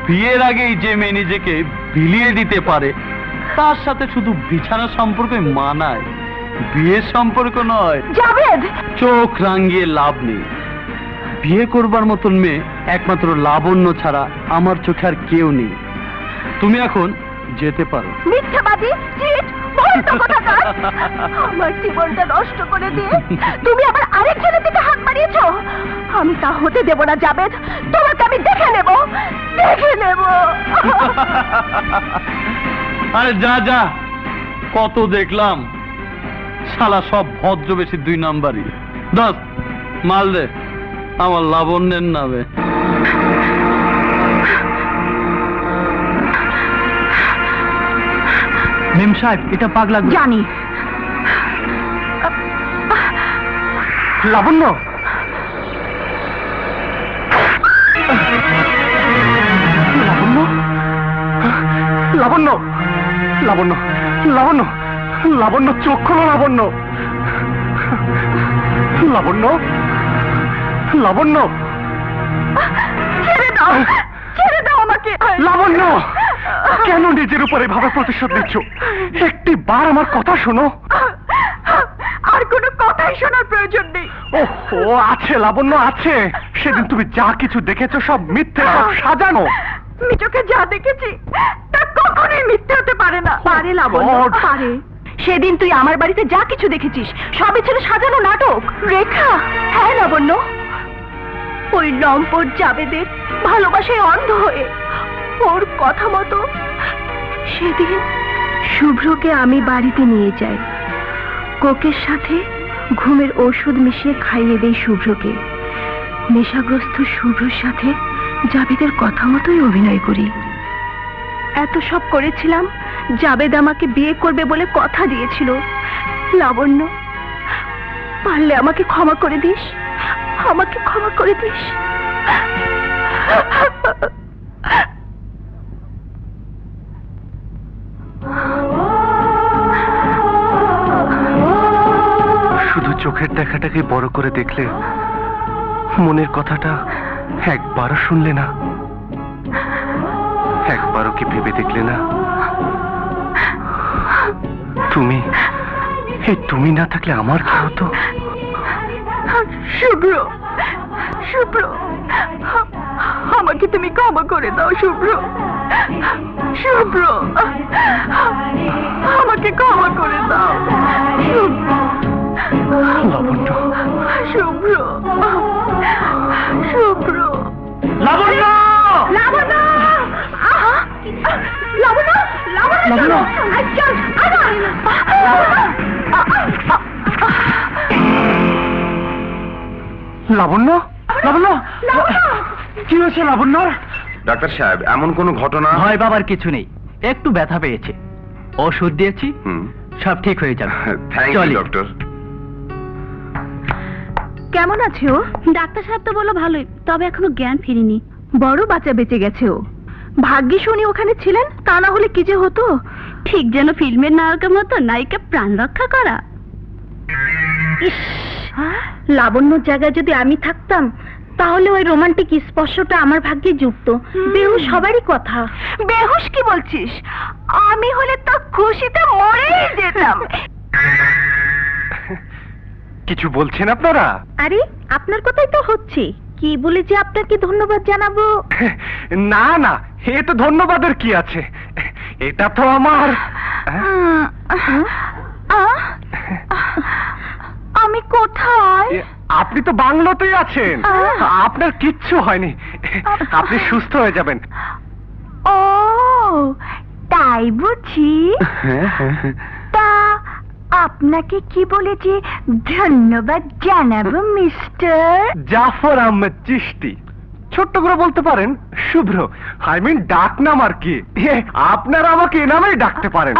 বিয়ের আগেই যে মেয়ে নিজেকে বিলিয়ে দিতে পারে তার সাথে শুধু বিছানা সম্পর্ক মানায়, বিয়ের সম্পর্ক নয়। জাভেদ, চোখ রাঙিয়ে লাভ নেই। বিয়ে করবার মতন মেয়ে একমাত্র লাবণ্য ছাড়া আমার চোখে আর কেউ নেই। তুমি এখন যেতে পারো। মিথ্যাবাদী, চিট, ভয়ঙ্কর কোথাকার। আমার জীবনটা নষ্ট করে দিয়ে তুমি আবার আরেকজনের দিকে হাত বাড়িয়েছো। আমি তা হতে দেব না জাভেদ, তোমাকে আমি দেখে নেব, দেখে নেব। আরে যা যা, কত দেখলাম, শালা সব ভদ্রবেশী 2 নাম্বারই। দশ মাল দে আমার লাবণ্যের নামে। মেম সাহেব, এটা পাগলা। জানি। লাবণ্য, লাবণ্য, লাবণ্য, লাবণ্য, লাবণ্য, চোখ খোলো লাবণ্য, লাবণ্য, লাবণ্য, ছেড়ে দাও, ছেড়ে দাও আমাকে। লাবণ্য, কেন নিজের উপরে ভাবে প্রতিশোধ নিচ্ছ? একটি বার আমার কথা শোনো। আর কোনো কথাই শোনার প্রয়োজন নেই। ও আছে লাবণ্য, আছে। সেদিন তুমি যা কিছু দেখেছো সব মিথ্যে, সব সাজানো। আমি চোখে যা দেখেছি তা কখনোই মিথ্যে হতে পারে না। পারে লাবণ্য, God! পারে। সেদিন তুই আমার বাড়িতে যা কিছু দেখেছিস সবই ছিল সাজানো নাটক। রেখা, হ্যাঁ লাবণ্য, ওই লম্পট জাবেদের ভালোবাসায় অন্ধ হয়ে ওর কথা মতো সেদিন শুভ্রকে আমি বাড়িতে নিয়ে যাই। কোকের সাথে ঘুমের ওষুধ মিশিয়ে খাইয়ে দেই শুভ্রকে। নেশাগ্রস্ত শুভ্রর সাথে জাবেদের কথা মতোই অভিনয় করি। এত সব করেছিলাম জাবেদ আমাকে বিয়ে করবে বলে কথা দিয়েছিল। লাবণ্য, পারলে আমাকে ক্ষমা করে দিস, আমাকে ক্ষমা করে দিস। শুধু চোখের দেখাটাকে বড় করে দেখলে, মনের কথাটা একবারও শুনলে না, একবারও কি ভেবে দেখলে না? তুমি না থাকলে আমার কি হতো? শুভ্র, শুভ্র, আমাকে তুমি ক্ষমা করে দাও শুভ্র, শুভ্র, আমাকে ক্ষমা করে দাও লাবণ্য, শুভ্র, শুভ্র, লাবণ্য! লাবণ্য, লাবণ্য, লাবণ্য, চল, লাবণ্য, লাবণ্য, কি হয়েছে লাবণ্য? ডাক্তার সাহেব, এমন কোনো ঘটনা? ভয় পাবার কিছু নেই, একটু ব্যথা পেয়েছে, ওষুধ দিয়েছি, সব ঠিক হয়ে যাবে। Thank you doctor. কেমন আছে ও? ডাক্তার সাহেব তো বললো ভালোই, তবে এখনো জ্ঞান ফিরেনি। বড় বাচ্চা বেঁচে গেছে ও। ভাগ্যিস উনি ওখানে ছিলেন, তা না হলে কি যে হতো। ঠিক যেন ফিল্মের নায়কের মতো নায়িকা প্রাণ রক্ষা করা। ইস, লাবণ্যর জায়গায় যদি আমি থাকতাম, তাহলে ওই রোমান্টিক স্পর্শটা আমার ভাগ্যে যুক্ত। বেহুশ সবারই কথা। বেহুশ কি বলছিস? আমি হলে তো খুশিতে মরেই যেতাম। কিছু বলছেন আপনারা? আরে আপনার কথাই তো হচ্ছে। কি বলে যে আপনাকে ধন্যবাদ জানাবো? না না, এ তো ধন্যবাদের কি আছে, এটা তো আমার। আমি কোথায়? আপনি তো বাংলোতেই আছেন, আপনার কিচ্ছু হয়নি, আপনি সুস্থ হয়ে যাবেন। ও তাই বুঝি? তা আপনাকে কি বলে যে ধন্যবাদ জানাবো মিস্টার? জাফর আহমেদ চিশতি। ছোট্ট করে বলতে পারেন শুভ্র, আই মিন ডাক নাম আর কি। আপনারা আমাকে এ নামেই ডাকতে পারেন।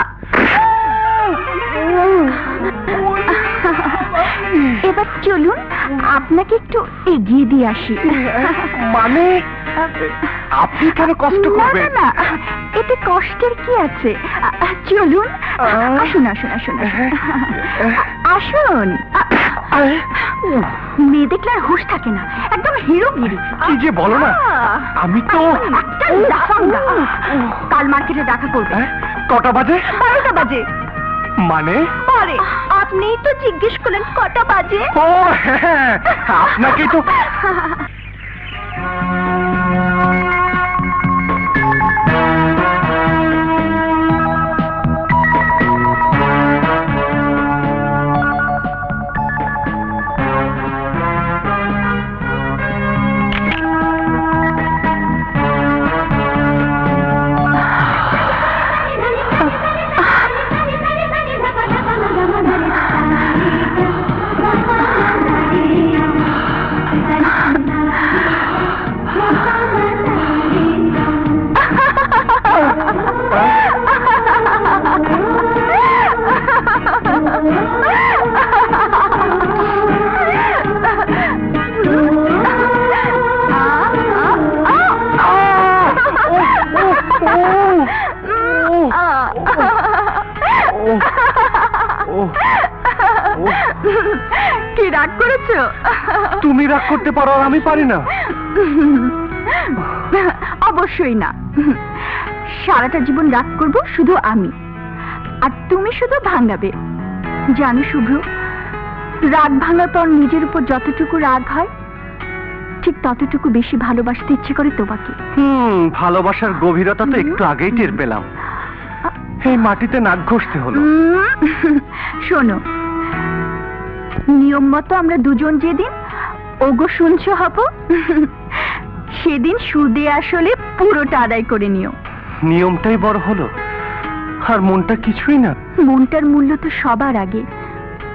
এবার চলুন আপনাকে একটু এগিয়ে দিয়ে আসি। মানে আপনি কেন কষ্ট করবেন? না না, এতে কষ্টের কি আছে? চলুন, আসুন আসুন আসুন আসুন। মেয়ে দেখলে আর হুঁশ থাকে না, একদম হিরো গিরি। কি যে বলো না, আমি তো কাল মার্কেটে দেখা করবে। কটা বাজে? 12টা বাজে। মানে পরে আপনিই তো জিজ্ঞেস করলেন কটা বাজে। ও হ্যাঁ, আপনাকেই তো। কি রাগ করেছো? তুমি রাগ করতে পারো আর আমি পারি না? অবশ্যই না। সারাটা জীবন রাগ করব শুধু আমি, আর তুমি শুধু ভাঙাবে। জানো শুভ্র, রাগ ভাঙা পর নিজের উপর যতটুকু রাগ হয়, ঠিক ততটুকু বেশি ভালোবাসতে ইচ্ছে করে তোমাকে। ভালোবাসার গভীরতা তো একটু আগেই টের পেলাম, এই মাটিতে নাক ঘষতে হলো। শোনো, নিয়ম মতো আমরা দুজন যেদিন ওগো শুনছো হব, সেদিন সুদে আসলে পুরোটা আদায় করে নিও। নিয়মটাই বড় হলো, আর মনটা কিছুই না। মনটার মূল্য তো সবার আগে।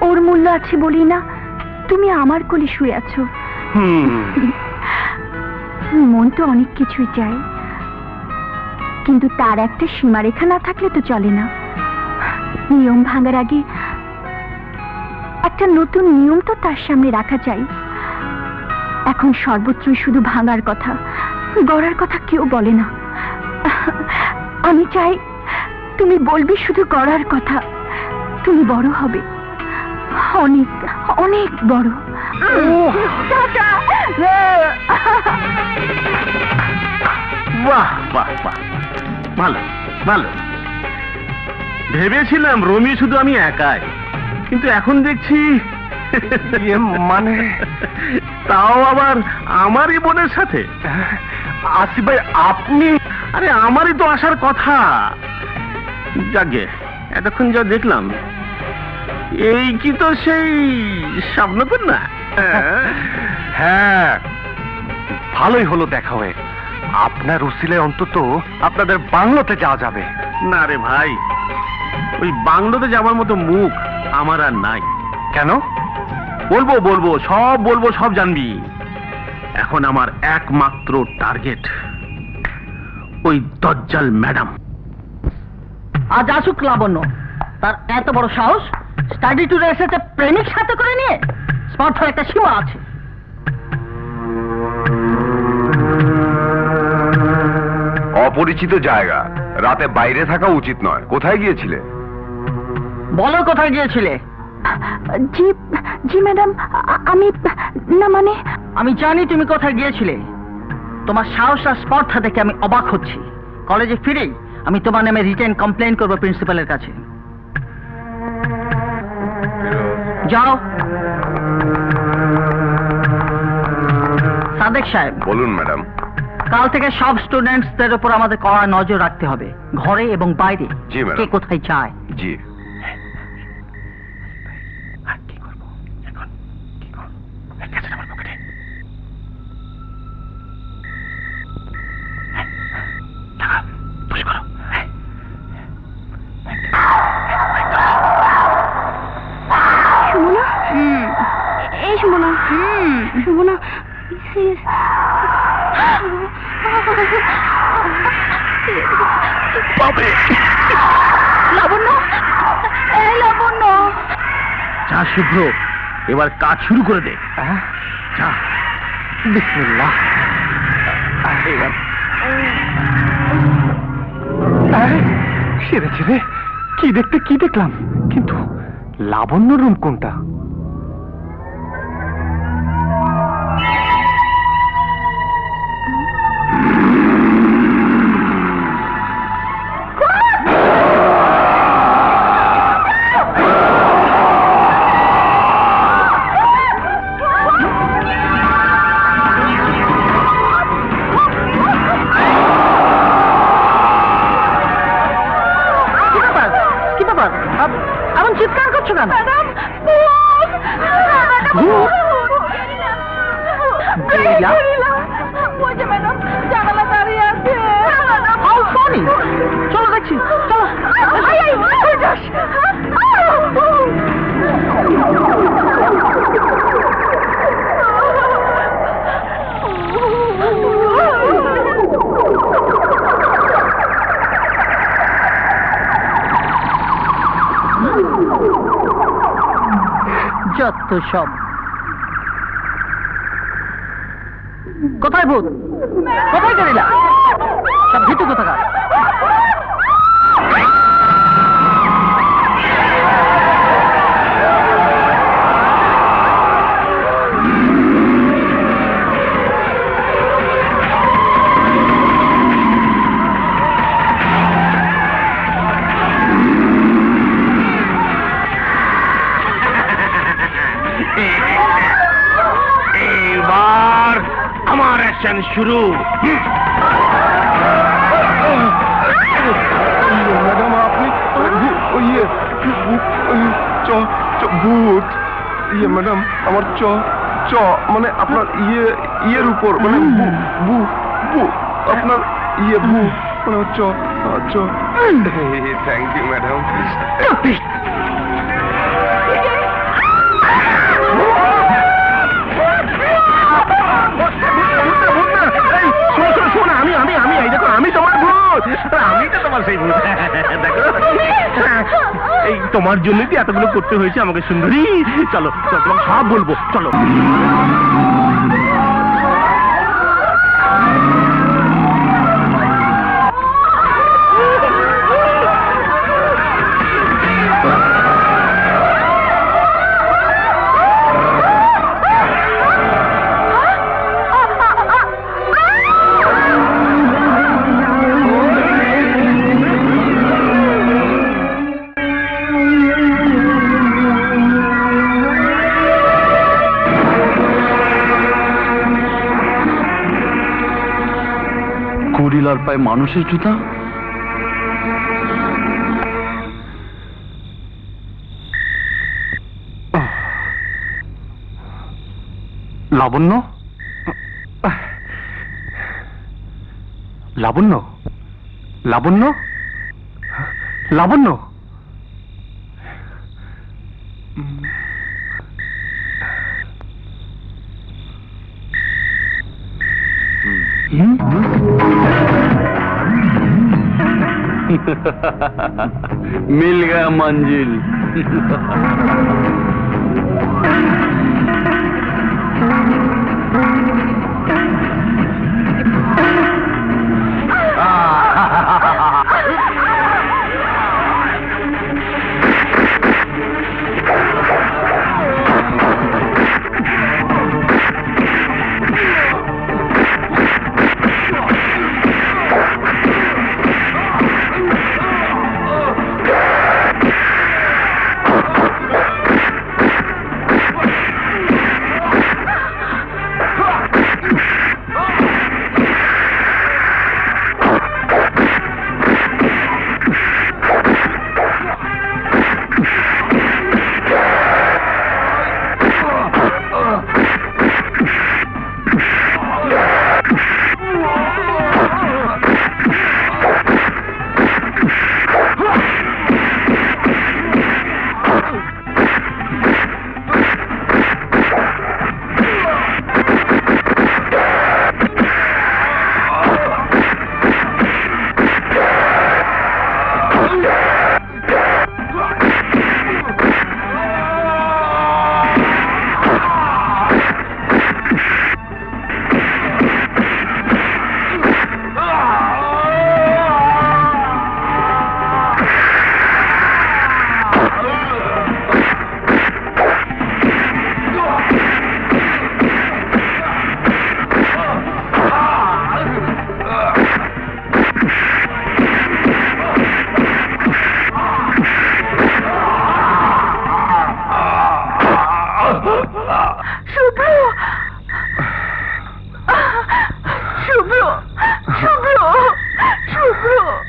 ওর মূল্য আছে বলি না তুমি আমার কোলে শুয়ে আছো। মন তো অনেক কিছুই চায়, কিন্তু তার একটা সীমারেখা না থাকলে তো চলে না। নিয়ম ভাঙার আগে একটা নতুন নিয়ম তো তার সামনে রাখা চাই। এখন সর্বত্রই শুধু ভাঙার কথা, গড়ার কথা কেউ বলে না। আমি চাই তুমি বলবি শুধু গড়ার কথা। তুমি বড় হবে, অনেক অনেক বড়। বাহ বাহ বাহ, ভালো ভালো। ভেবেছিলাম রমি শুধু আমি একাই, কিন্তু এখন দেখছি মানে তাও আবার আমারই বোনের সাথে। আসিফ ভাই আপনি, আরে আমারই তো আসার কথা। যাকে এতক্ষণ যা দেখলাম, এই কি তো সেই স্বপ্নপুর না? হ্যাঁ ভালোই হলো দেখা হয়ে। আপনার উসিলায় অন্তত আপনাদের বাংলোতে যাওয়া যাবে। না রে ভাই, ওই বাংলোতে যাওয়ার মতো মুখ আমার আর নাই। কেন? বলবো বলবো সব বলবো, সব জানবি। এখন আমার একমাত্র টার্গেট ওই দজ্জাল ম্যাডাম। আজ আসুক লাবণ্য, তার এত বড় সাহস স্টাডি ট্যুরে এসেছে প্রেমিক সাথে করে নিয়ে। স্পর্ধার একটা সীমা আছে। অপরিচিত জায়গা, রাতে বাইরে থাকা উচিত নয়। কোথায় গিয়েছিলে? বলো কোথায় গিয়েছিলে? জি জি ম্যাডাম, আমি না মানে আমি জানি তুমি কোথায় গিয়েছিলে। তোমার সাহস আর স্পর্ধা দেখে আমি অবাক হচ্ছি। কলেজে ফিরেই আমি তোমার নামে রিটেন কমপ্লেন করবো প্রিন্সিপালের কাছে। যাও। সাদেক সাহেব। বলুন ম্যাডাম। কাল থেকে সব স্টুডেন্টসদের উপর আমাদের কড়া নজর রাখতে হবে, ঘরে এবং বাইরে। জি ম্যাডাম। কে কোথায় যায়। জি। সুমনা, এই সুমনা, সুমনা, লাবণ্য, এই লাবণ্য। যা শুভ্র, এবার কাজ শুরু করে দে। যা। বিসমিল্লাহ। সেরেছে রে, কি দেখতে কি দেখলাম, কিন্তু লাবণ্য রুম কোনটা? এমন চিৎকার করছো কেন? চলো দেখছি, চলো। যত সব। কোথায় ভূত? কোথায় গেলিলা? সব ভীতু কোথাকার। এবার আমার অ্যাকশন শুরু। ম্যাডাম আপনি ভূত ম্যাডাম, আমার মানে আপনার ইয়ের উপর, মানে আপনার ভূ মানে থ্যাংক ইউ ম্যাডাম। আমি এই দেখো, আমি তোমার ভূত। আমি তো তোমার সেই ভূত। দেখো এই তোমার জন্যই তো এতগুলো করতে হয়েছে আমাকে সুন্দরী। চলো চলো তোমাকে সব বলবো, চলো। গরিলার পায়ে মানুষের জুতা? লাবণ্য, লাবণ্য, লাবণ্য, লাবণ্য। मिल गया मंजिल।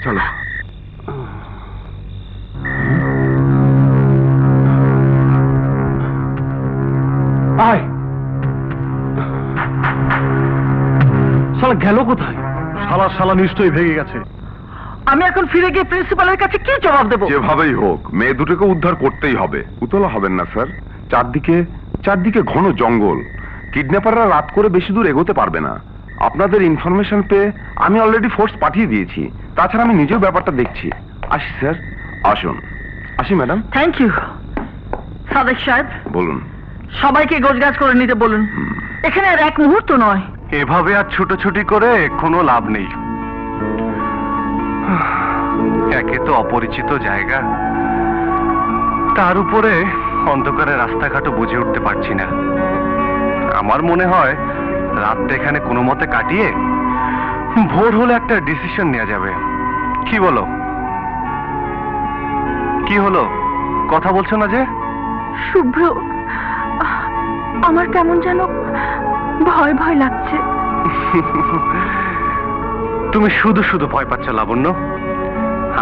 চলো। আয়, শালা গেল কোথায়? শালা নিশ্চয়ই ভেঙে গেছে। আমি এখন ফিরে গিয়ে প্রিন্সিপালের কাছে কি জবাব দেবো? যেভাবেই হোক মেয়ে দুটোকে উদ্ধার করতেই হবে। উতলা হবেন না স্যার, চারদিকে ঘন জঙ্গল, কিডন্যাপাররা রাত করে বেশি দূর এগোতে পারবে না। আপনাদের ইনফরমেশন পেয়ে আমি অলরেডি ফোর্স পাঠিয়ে দিয়েছি। তাছাড়া আমি নিজেও ব্যাপারটা দেখছি। আসি স্যার, আসুন। আসি ম্যাডাম। Thank you. সাদেক সাহেব, বলুন। সবাইকে গোছগাছ করে নিতে বলুন। এখানে আর এক মুহূর্ত নয়। এভাবে আর ছুটোছুটি করে কোনো লাভ নেই। একে তো অপরিচিত জায়গা, তার উপরে অন্ধকারে রাস্তাঘাটও বুঝে উঠতে পারছি না। আমার মনে হয় রাতটা এখানে কোনো মতে কাটিয়ে ভোর হলে একটা ডিসিশন নেওয়া যাবে। কি বলো? কি হলো, কথা বলছো না যে? শুভ্র, আমার কেমন যেন ভয় ভয় লাগছে। তুমি শুধু শুধু ভয় পাচ্ছ লাবণ্য।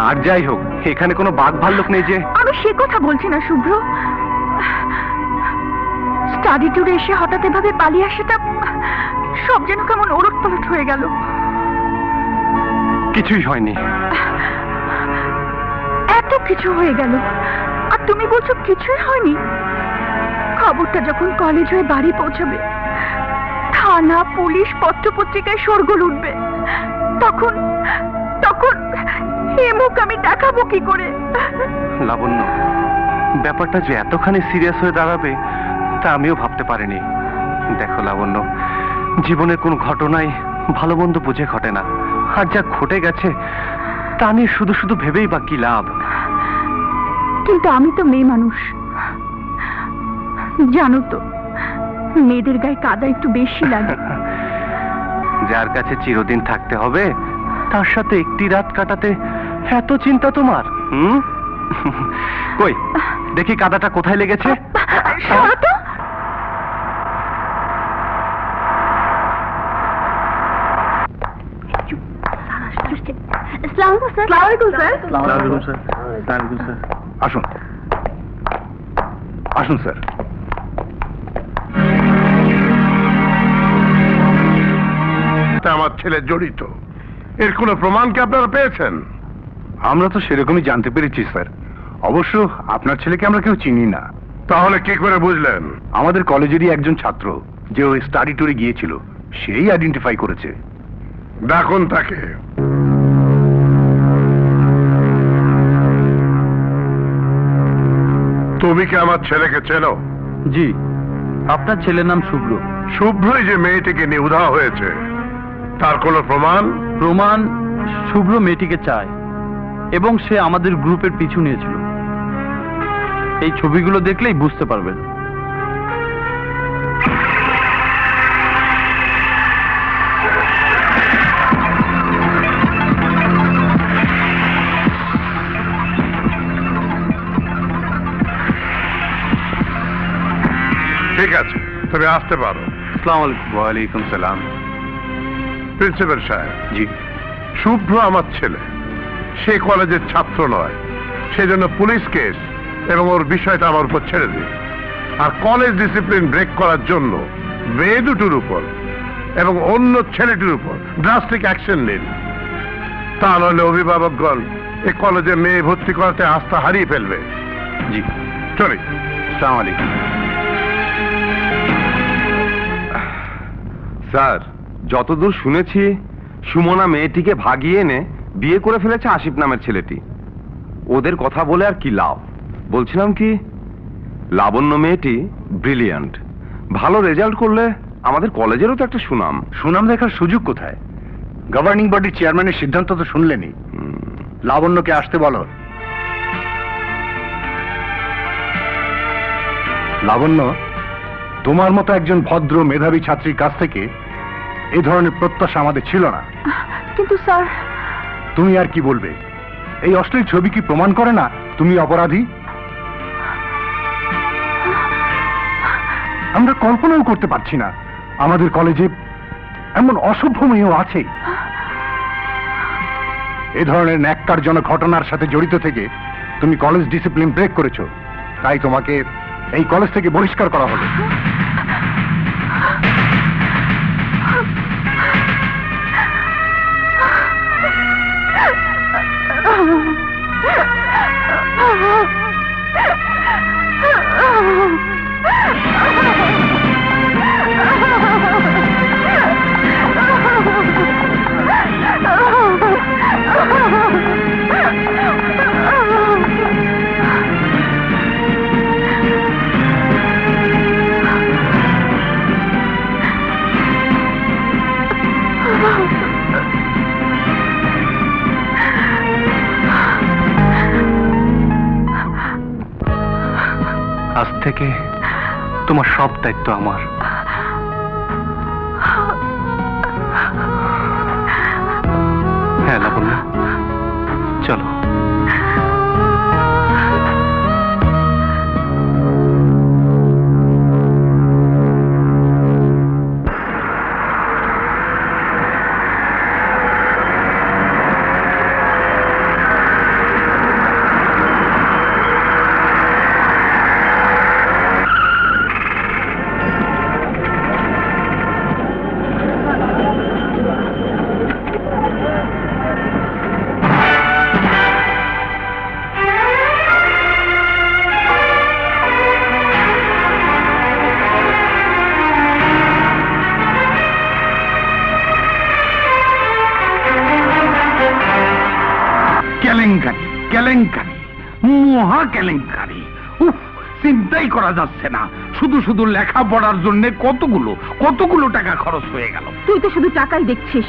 আর যাই হোক, এখানে কোনো বাঘ ভাল্লুক নেই যে। আমি সে কথা বলছি না শুভ্র। স্টাডি ট্যুরে এসে হঠাৎ এভাবে পালিয়ে আসাটা সব যেন কেমন ওলট পালট হয়ে গেল। কিছুই হয়নি। এত কিছু হয়ে গেল আর তুমি বলছো কিছুই হয়নি? খবরটা যখন কলেজ হয়ে বাড়ি পৌঁছাবে, থানা পুলিশ পত্রপত্রিকায় শোরগোল উঠবে, তখন তখন মুখ আমি দেখাবো কি করে? লাবণ্য, ব্যাপারটা যে এতখানি সিরিয়াস হয়ে দাঁড়াবে তা আমিও ভাবতে পারিনি। দেখো লাবণ্য, জীবনের কোন ঘটনাই ভালো মন্দ বুঝে ঘটে না, আর যা ঘটে গেছে তা নিয়ে শুধু শুধু ভেবেই বা কি লাভ? কিন্তু আমি তো মেয়ে মানুষ, জানো তো মেয়েদের গায়ে কাদা একটু বেশি লাগে। যার কাছে চিরদিন থাকতে হবে তার সাথে একটি রাত কাটাতে এত চিন্তা তোমার? কই দেখি কাদাটা কোথায় লেগেছে? সরো তো। আসুন আসুন স্যার। আমার ছেলে জড়িত, এর কোনো প্রমাণ কি আপনারা পেয়েছেন? আমরা তো সেরকমই জানতে পেরেছি স্যার। অবশ্য আপনার ছেলেকে আমরা কেউ চিনি না। তাহলে কি করে বুঝলেন? আমাদের কলেজেরই একজন ছাত্র যে ওই স্টাডি ট্যুরে গিয়েছিল সেই আইডেন্টিফাই করেছে। ডাকুন তাকে। তুমি কি আমার ছেলেকে চেনো? জি, আপনার ছেলের নাম শুভ্র। শুভ্রই যে মেয়েটিকে নিয়ে উধাও হয়েছে, তার কোনো প্রমাণ? প্রমাণ শুভ্র মেয়েটিকে চায় এবং সে আমাদের গ্রুপের পিছু নিয়েছিল। এই ছবিগুলো দেখলেই বুঝতে পারবেন। ঠিক আছে, তুমি আসতে পারো। আসসালামু আলাইকুম। ওয়ালাইকুম সালাম। প্রিন্সিপাল সাহেব, জি। শুভ্র আমার ছেলে, সে কলেজের ছাত্র নয়, সেজন্য পুলিশ কেস এবং ওর বিষয়টা আমার উপর ছেড়ে দিন। আর কলেজ ডিসিপ্লিন ব্রেক করার জন্য মেয়ে দুটোর উপর এবং অন্য ছেলেটির উপর ড্রাস্টিক অ্যাকশন নিন। তা নইলে অভিভাবকগণ এই কলেজে মেয়ে ভর্তি করাতে আস্থা হারিয়ে ফেলবে। জি, চলি। আসসালামু আলাইকুম। স্যার, যতদূর শুনেছি সুমনা মেয়েটিকে ভাগিয়ে এনে বিয়ে করে ফেলেছে আসিফ নামের ছেলেটি। ওদের কথা বলে আর কি লাভ? বলছিলাম কি, লাবণ্য মেয়েটি ব্রিলিয়ান্ট, ভালো রেজাল্ট করলে আমাদের কলেজেরও তো একটা সুনাম। সুনাম দেখার সুযোগ কোথায়? গভর্নিং বডির চেয়ারম্যানের সিদ্ধান্ত তো শুনলেনি। লাবণ্যকে আসতে বলো। লাবণ্য, তোমার মতো একজন ভদ্র মেধাবী ছাত্রীর কাছ থেকে এই ধরনের প্রত্যাশা আমাদের ছিল না। কিন্তু স্যার। তুমি আর কি বলবে? এই অশ্লীল ছবি কি প্রমাণ করে না তুমি অপরাধী? আমরা কল্পনাও করতে পারছি না আমাদের কলেজে এমন অসভ্য মেয়েও আছে। এই ধরনের ন্যাক্কারজনক ঘটনার সাথে জড়িত থেকে তুমি কলেজ ডিসিপ্লিন ব্রেক করেছো, তাই তোমাকে এই কলেজ থেকে বহিষ্কার করা হলো। আজ থেকে তোমার সব দায়িত্ব আমার। হ্যাঁ লাবণ্য, চলো। কেলেঙ্কারি কেলেঙ্কারি, মহা কেলেঙ্কারি। উফ, চিন্তাই করা যাচ্ছে না। শুধু শুধু লেখাপড়ার জন্য কতগুলো টাকা খরচ হয়ে গেল। তুই তো শুধু টাকাই দেখছিস,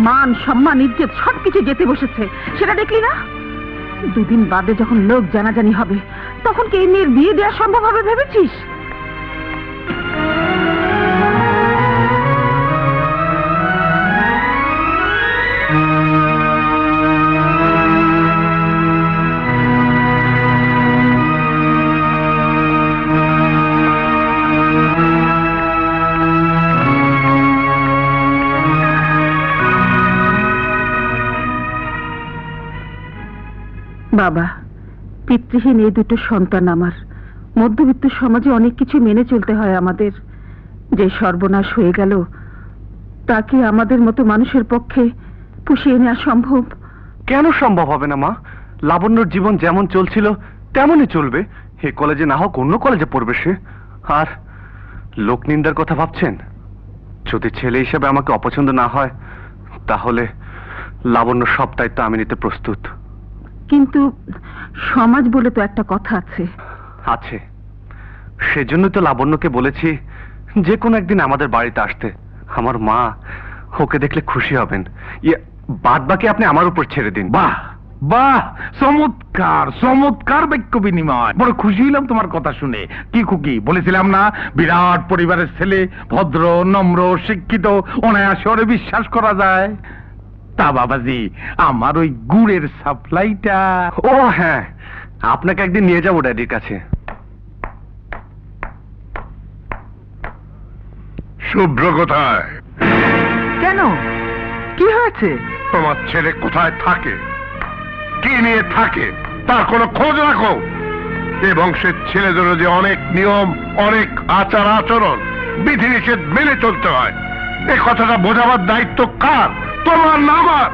মান সম্মান ইজ্জত সবকিছু যেতে বসেছে, সেটা দেখলি না? দুদিন বাদে যখন লোক জানাজানি হবে, তখন কি এই মেয়ের বিয়ে দেওয়া সম্ভব হবে ভেবেছিস? বাবা, পিতৃহীন এই দুটো সন্তান আমার। মধ্যবিত্ত সমাজে অনেক কিছু মেনে চলতে হয় আমাদের। যে সর্বনাশ হয়ে গেল, তা কি আমাদের মতো মানুষের পক্ষে পুষিয়ে নেওয়া সম্ভব? কেন সম্ভব হবে না মা? লাবণ্যর জীবন যেমন চলছিল তেমনই চলবে। এ কলেজে না হোক অন্য কলেজে পড়বে সে। আর লোক নিন্দার কথা ভাবছেন? যদি ছেলে হিসেবে আমাকে অপছন্দ না হয়, তাহলে লাবণ্য সব দায়িত্ব আমি নিতে প্রস্তুত। কিন্তু সমাজ বলে তো একটা কথা আছে। আছে, সেজন্য তো লাবণ্যকে বলেছি যে কোনো একদিন আমাদের বাড়িতে আসতে। আমার মা ওকে দেখলে খুশি হবেন। বাদ বাকি আপনি আমার উপর ছেড়ে দিন। বাহ বাহ, চমৎকার চমৎকার বাক্য বিনিময়। বড় খুশি হলাম তোমার কথা শুনে। কি খুকি বলেছিলাম না, বিরাট পরিবারের ছেলে, ভদ্র নম্র শিক্ষিত, অনায়াসে ওরে বিশ্বাস করা যায়। তা বাবাজি, আমার ওই গুড়ের সাপ্লাইটা। ও হ্যাঁ, আপনাকে একদিন নিয়ে যাবো ড্যাডির কাছে। শুভ্র কোথায়? কেন, কি হয়েছে? তোমার ছেলে কোথায় থাকে, কি নিয়ে থাকে, তার কোনো খোঁজ রাখো। এ বংশের ছেলেদেরও যে অনেক নিয়ম, অনেক আচার আচরণ, বিধিনিষেধ মেনে চলতে হয়। এ কথাটা বোঝাবার দায়িত্ব কার? তোমার না আমার?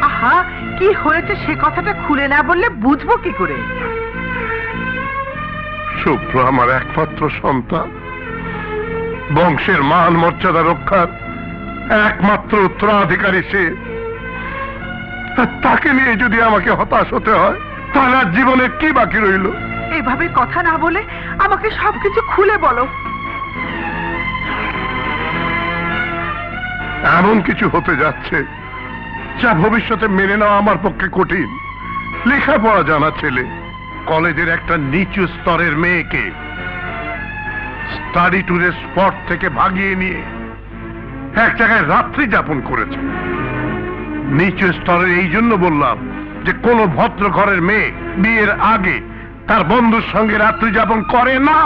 আহা, কি হয়েছে সে কথাটা খুলে না বললে বুঝবো কি করে? শুভ্র আমার একমাত্র সন্তান, বংশের মান মর্যাদা রক্ষার একমাত্র উত্তরাধিকারী সে। আর তাকে নিয়ে যদি আমাকে হতাশ হতে হয়, তাহলে আর জীবনে কি বাকি রইল? এইভাবে কথা না বলে আমাকে সবকিছু খুলে বলো। এমন কিছু হতে যাচ্ছে যা ভবিষ্যতে মেনে নেওয়া আমার পক্ষে কঠিন। লেখাপড়া জানা ছেলে, কলেজের একটা নিচু স্তরের মেয়েকে স্টাডি ট্যুরের স্পট থেকে ভাগিয়ে নিয়ে এক জায়গায় রাত্রি যাপন করেছে। নিচু স্তরের এই জন্য বললাম যে কোন ভদ্র ঘরের মেয়ে বিয়ের আগে তার বন্ধুর সঙ্গে রাত্রি যাপন করে না।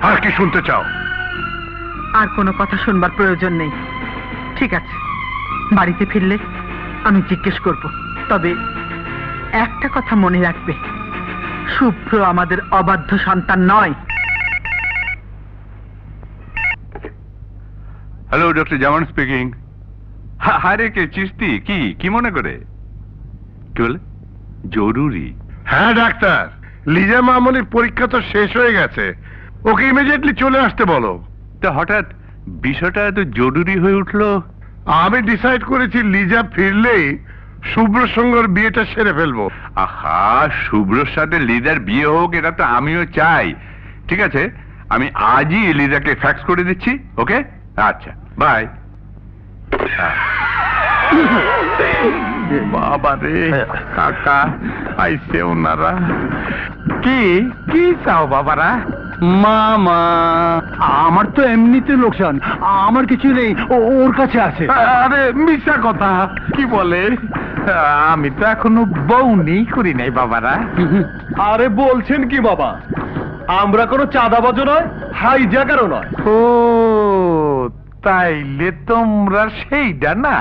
আর কি শুনতে চাও? আর কোনো কথা শুনবার প্রয়োজন নেই। ঠিক আছে, বাড়িতে ফিরলে আমি জিজ্ঞেস করব। তবে একটা কথা মনে রাখবে, শুভ্র আমাদের অবাধ্য সন্তান নয়। হ্যালো, ডক্টর জামান স্পিকিং। আরে কে চিস্তি, কি মনে করে? কি বলে? জরুরি? হ্যাঁ ডাক্তার, লিজা মামনির পরীক্ষা তো শেষ হয়ে গেছে, ওকে ইমিডিয়েটলি চলে আসতে বলো। তা হঠাৎ বিষয়টা এত জরুরি হয়ে উঠলো? আমি ডিসাইড করেছি লিজা ফিরলেই শুভ্র সঙ্গের বিয়েটা সেরে ফেলবো। আহা, শুভ্রর সাথে লিজার বিয়ে হোক, এটা তো আমিও চাই। ঠিক আছে, আমি আজই লিজাকে ফ্যাক্স করে দিচ্ছি। ওকে, আচ্ছা, বাই। বাবা রে, কাকা আইসে ওনারা। কি চাও বাবারা? মামা, আমার তো এমনিতে লোকসান, আমার কিছু নেই, ওর কাছে আছে। আরে মিশা কথা, কি বলে? আমি তো এখনো বউ নেই করি নাই বাবারা। আরে বলছেন কি বাবা, আমরা কোনো চাঁদাবাজ নয়, হাইজ্যাকারও নয়। ও তাইলে তোমরা সেইটা না?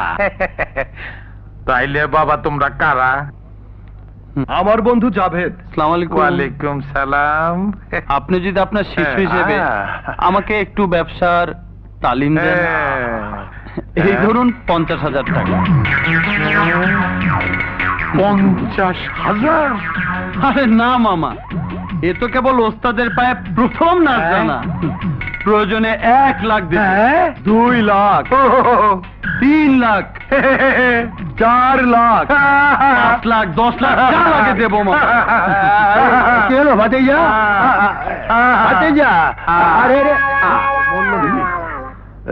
তাইলে বাবা তোমরা কারা? আমার বন্ধু জাভেদ। আসসালামু আলাইকুম। ওয়ালাইকুম সালাম। আপনি যদি আপনার শিষ্য হিসেবে আমাকে একটু ব্যবসার তালিম দেন, এই ধরুন 50,000 টাকা। 50,000? আরে না মামা, এ তো কেবল ওস্তাদের পায়ে প্রথম নাচ জানা। প্রয়োজনে 1 লাখ দেব, 2 লাখ, 3 লাখ, 4 লাখ, 5 লাখ, 10 লাখ, যা লাগে দেবো মামা। কি হলো ভাতিজা? ভাতিজা, আরে রে,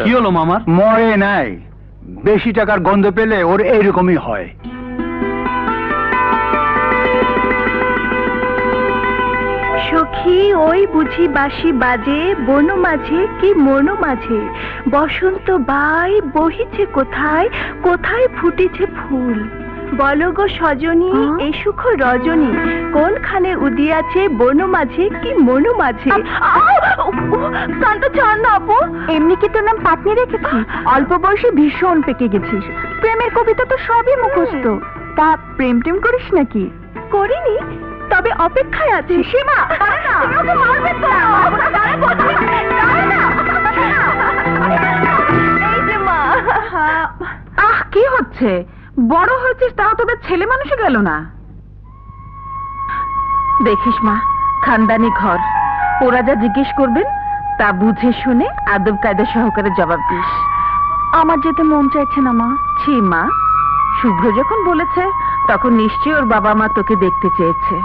কি হলো মামার? মরে নাই, বেশি টাকার গন্ধ পেলে ওর এইরকমই হয়। সখী ওই বুঝি বাঁশি বাজে বন মাঝে কি মন মাঝে, বসন্ত বাই বহিছে কোথায়, কোথায় ফুটেছে ফুল, বলো গো সজনী এই সুখ রজনী, কোনখানে উদিয়াছে বন মাঝে কি মন মাঝে। কানটা ছাড় না আপু, এমনি কি তোর নাম পাটনি রেখেছি? অল্প বয়সে ভীষণ পেকে গেছিস, প্রেমের কবিতা তো সবই মুখস্থ। তা প্রেম টেম করিস নাকি? করিনি, তবে অপেক্ষায় আছে। সীমা আহ কি হচ্ছে? বড় হয়েছিস তাও তোদের ছেলে মানুষে গেল না। দেখিস মা, খানদানি ঘর, ওরা যা জিজ্ঞেস করবেন তা বুঝে শুনে আদব কায়দা সহকারে জবাব দিস। আমার যেতে মন চাইছে না মা। ছি মা, শুভ্র যখন বলেছে তখন নিশ্চয়ই ওর বাবা মা তোকে দেখতে চেয়েছে।